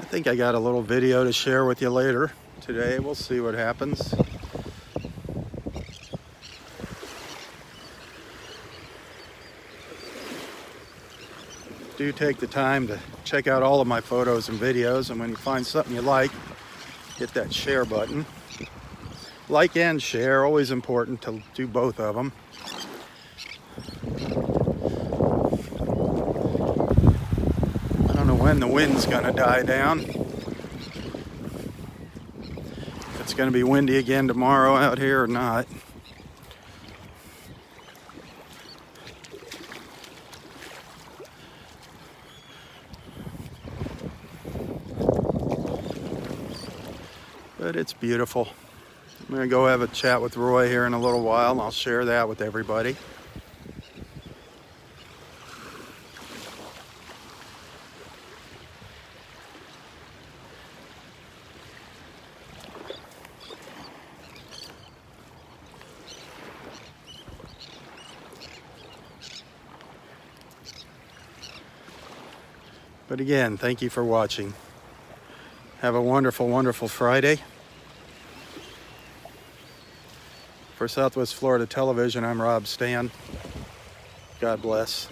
Speaker 1: I think I got a little video to share with you later today. We'll see what happens. Do take the time to check out all of my photos and videos, and when you find something you like, hit that share button. Like and share, always important to do both of them. I don't know when the wind's gonna die down. If it's gonna be windy again tomorrow out here or not. But it's beautiful. I'm gonna go have a chat with Roy here in a little while, and I'll share that with everybody. But again, thank you for watching. Have a wonderful, wonderful Friday. For Southwest Florida Television, I'm Robb Stan. God bless.